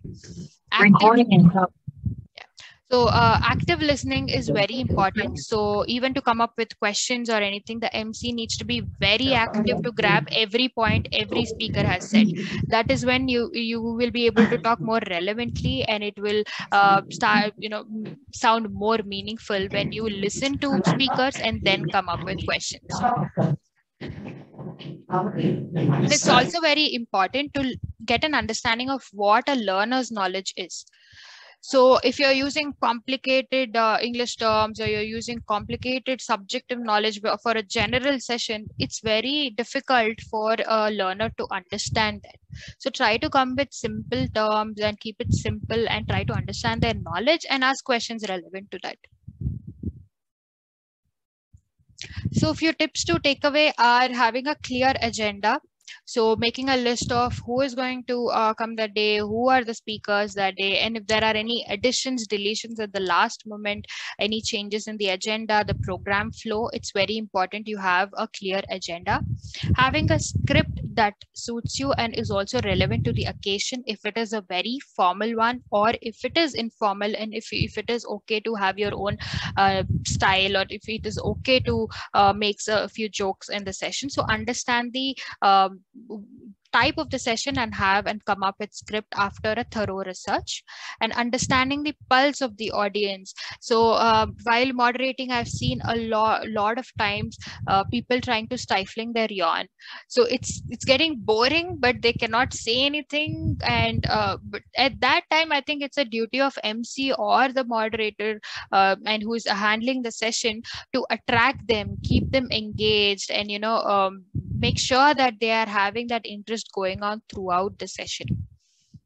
So active listening is very important. So even to come up with questions or anything, the MC needs to be very active to grab every point every speaker has said. That is when you will be able to talk more relevantly, and it will sound more meaningful when you listen to speakers and then come up with questions. It's also very important to get an understanding of what a learner's knowledge is. So if you're using complicated English terms, or you're using complicated subjective knowledge for a general session, it's very difficult for a learner to understand that. So try to come with simple terms and keep it simple, and try to understand their knowledge and ask questions relevant to that. So a few tips to take away are having a clear agenda. So making a list of who is going to come that day, who are the speakers that day, and if there are any additions, deletions at the last moment, any changes in the agenda, the program flow, it's very important you have a clear agenda. Having a script that suits you and is also relevant to the occasion, if it is a very formal one, or if it is informal, and if it is okay to have your own style, or if it is okay to make a few jokes in the session. So understand the type of the session and come up with script after a thorough research and understanding the pulse of the audience. So while moderating, I've seen a lot of times people trying to stifling their yawn. So it's getting boring, but they cannot say anything. And but at that time, I think it's a duty of MC or the moderator and who is handling the session to attract them, keep them engaged, and make sure that they are having that interest going on throughout the session.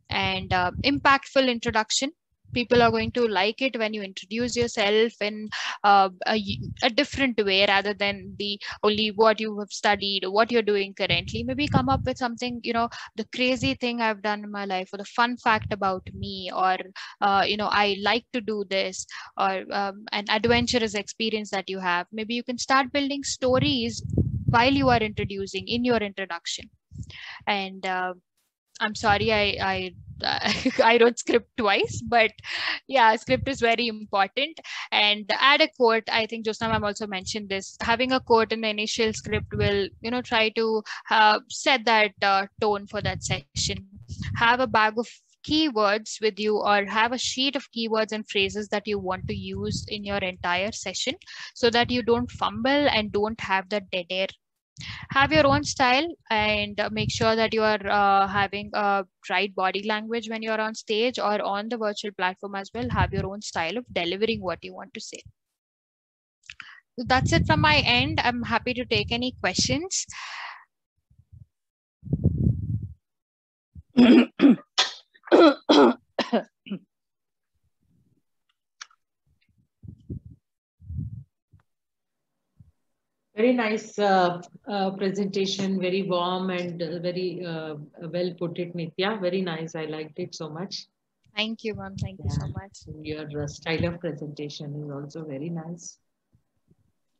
And impactful introduction. People are going to like it when you introduce yourself in a different way, rather than the only what you have studied or what you're doing currently. Maybe come up with something, the crazy thing I've done in my life, or the fun fact about me, or I like to do this, or an adventurous experience that you have. Maybe you can start building stories while you are introducing in your introduction. And I'm sorry, I I wrote script twice, but yeah, script is very important. And add a quote. I think Josna ma'am also mentioned this. Having a quote in the initial script will, try to set that tone for that session. Have a bag of keywords with you, or have a sheet of keywords and phrases that you want to use in your entire session, so that you don't fumble and don't have the dead air. Have your own style, and make sure that you are having a right body language when you're on stage or on the virtual platform as well. Have your own style of delivering what you want to say. That's it from my end. I'm happy to take any questions. Very nice presentation, very warm and very well put it, Nitya. Very nice. I liked it so much. Thank you, ma'am. Thank you so much. Your style of presentation is also very nice.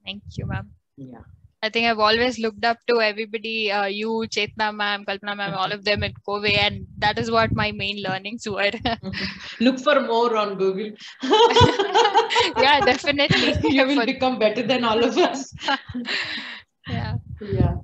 Thank you, ma'am. Yeah. I think I've always looked up to everybody, you, Chetna ma'am, Kalpana ma'am, all of them at COVE, and that is what my main learnings were. Look for more on Google. Yeah, definitely. You will become better than all of us. Yeah. Yeah.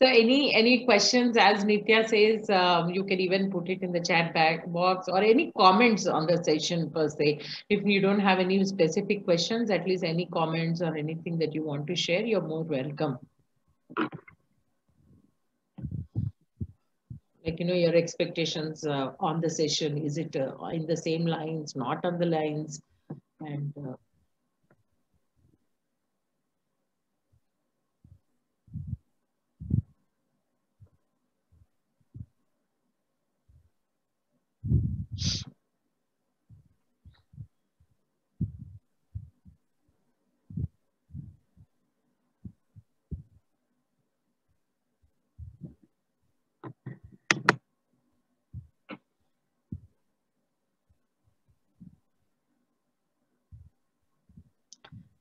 So any questions, as Nitya says, you can even put it in the chat box, or any comments on the session per se. If you don't have any specific questions, at least any comments or anything that you want to share, you're more welcome. Like, your expectations on the session, is it in the same lines, not on the lines? And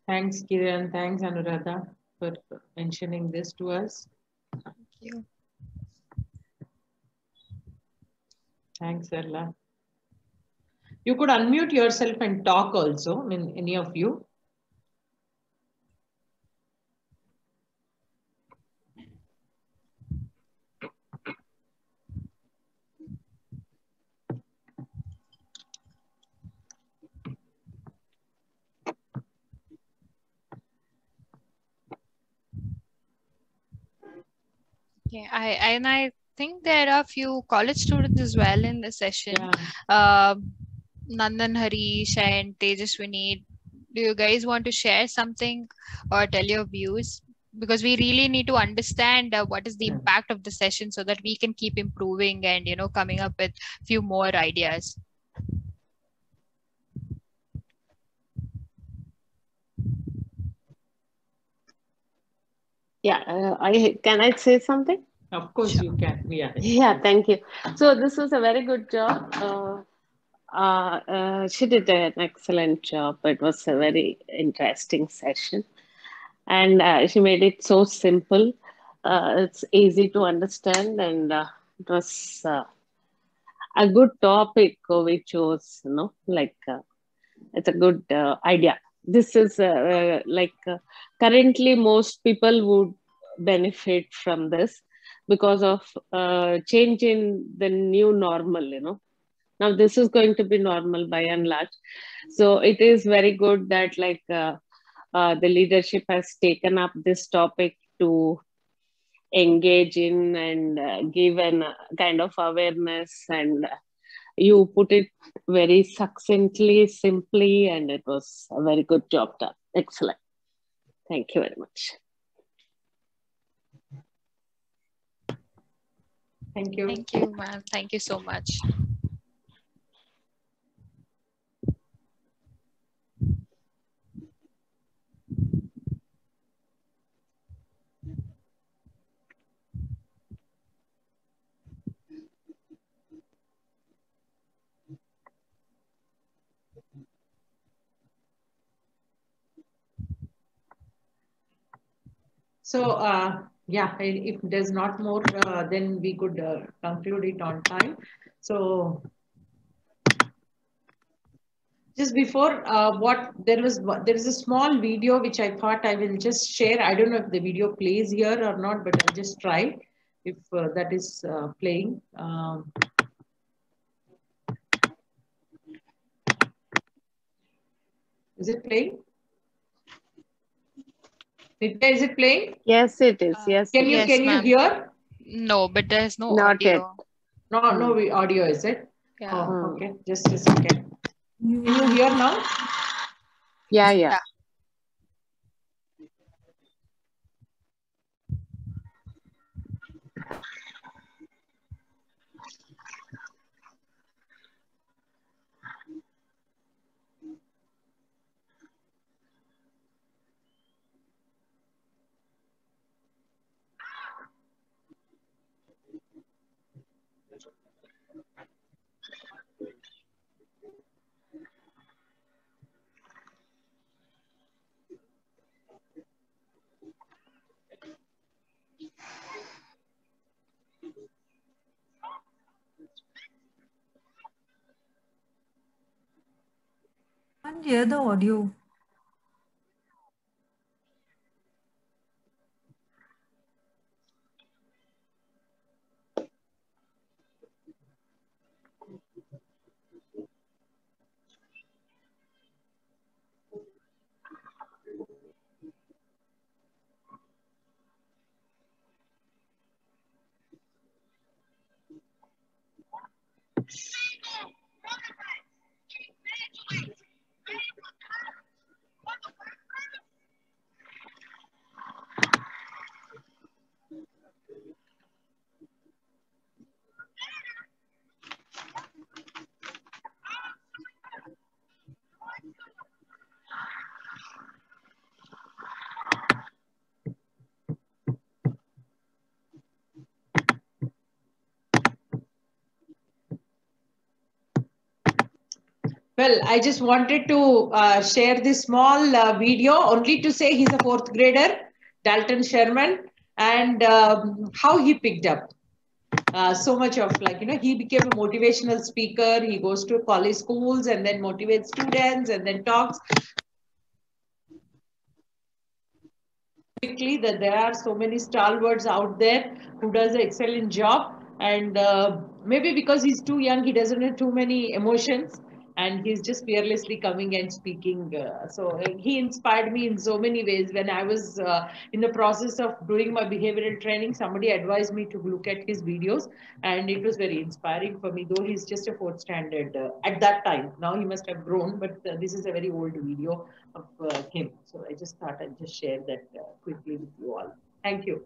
thanks, Kiran. Thanks, Anuradha, for mentioning this to us. Thank you. Thanks, Sarla. You could unmute yourself and talk also, I mean, any of you. Okay, I think there are a few college students as well in the session. Yeah. Nandan, Harish, and Tejaswini. Do you guys want to share something or tell your views? Because we really need to understand what is the impact of the session, so that we can keep improving and coming up with a few more ideas. Yeah, can I say something? Of course, sure. You can. Yeah. Yeah, thank you. So this was a very good job. She did an excellent job. It was a very interesting session, and she made it so simple. It's easy to understand, and it was a good topic we chose. Like it's a good idea this is currently most people would benefit from this because of change in the new normal, Now this is going to be normal by and large. So it is very good that the leadership has taken up this topic to engage in and give an kind of awareness, and you put it very succinctly, simply, and it was a very good job done. Excellent. Thank you very much. Thank you. Thank you, ma'am. Thank you so much. So, yeah, if there's not more, then we could conclude it on time. So, just before there is a small video which I thought I will just share. I don't know if the video plays here or not, but I'll just try if that is playing. Is it playing? Nitya, is it playing? Yes, it is. Yes. Can you hear? No, but there's no Not audio. yet. No audio, is it? Yeah. Oh, okay. Just a second. Can you hear now? Yeah. I can't hear the audio. Well, I just wanted to share this small video only to say he's a fourth grader, Dalton Sherman, and how he picked up so much of he became a motivational speaker. He goes to college schools and then motivates students and then talks quickly that there are so many stalwarts out there who does an excellent job. And maybe because he's too young, he doesn't have too many emotions. And he's just fearlessly coming and speaking. So he inspired me in so many ways. When I was in the process of doing my behavioral training, somebody advised me to look at his videos. And it was very inspiring for me, though he's just a fourth standard at that time. Now he must have grown, but this is a very old video of him. So I just thought I'd just share that quickly with you all. Thank you.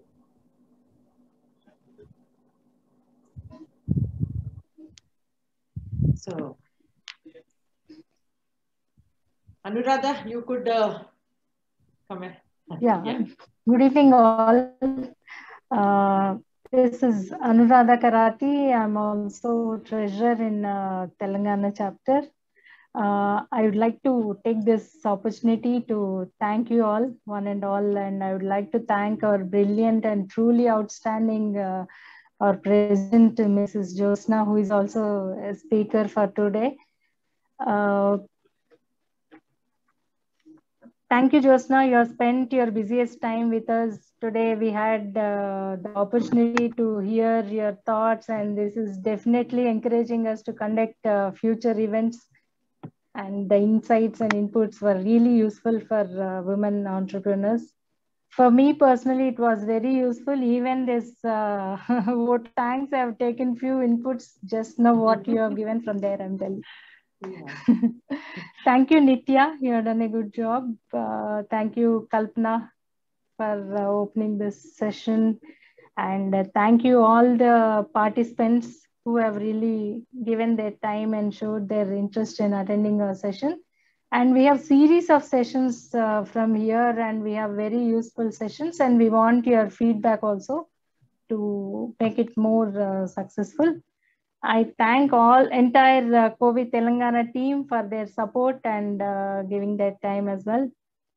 So, Anuradha, you could come in. Yeah. Good evening, all. This is Anuradha Karati. I'm also treasurer in Telangana chapter. I would like to take this opportunity to thank you all, one and all, and I would like to thank our brilliant and truly outstanding our president, Mrs. Josna, who is also a speaker for today. Thank you, Josna. You have spent your busiest time with us today. We had the opportunity to hear your thoughts, and this is definitely encouraging us to conduct future events. And the insights and inputs were really useful for women entrepreneurs. For me personally, it was very useful. Even this vote thanks, I have taken few inputs just now what you have given from there, I'm telling. Yeah. Thank you, Nitya. You have done a good job. Thank you, Kalpana, for opening this session. And thank you all the participants who have really given their time and showed their interest in attending our session. And we have series of sessions from here, and we have very useful sessions, and we want your feedback also to make it more successful. I thank all entire COVID Telangana team for their support and giving their time as well.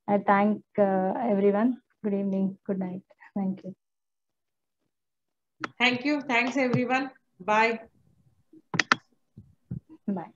I thank everyone. Good evening. Good night. Thank you. Thank you. Thanks, everyone. Bye. Bye.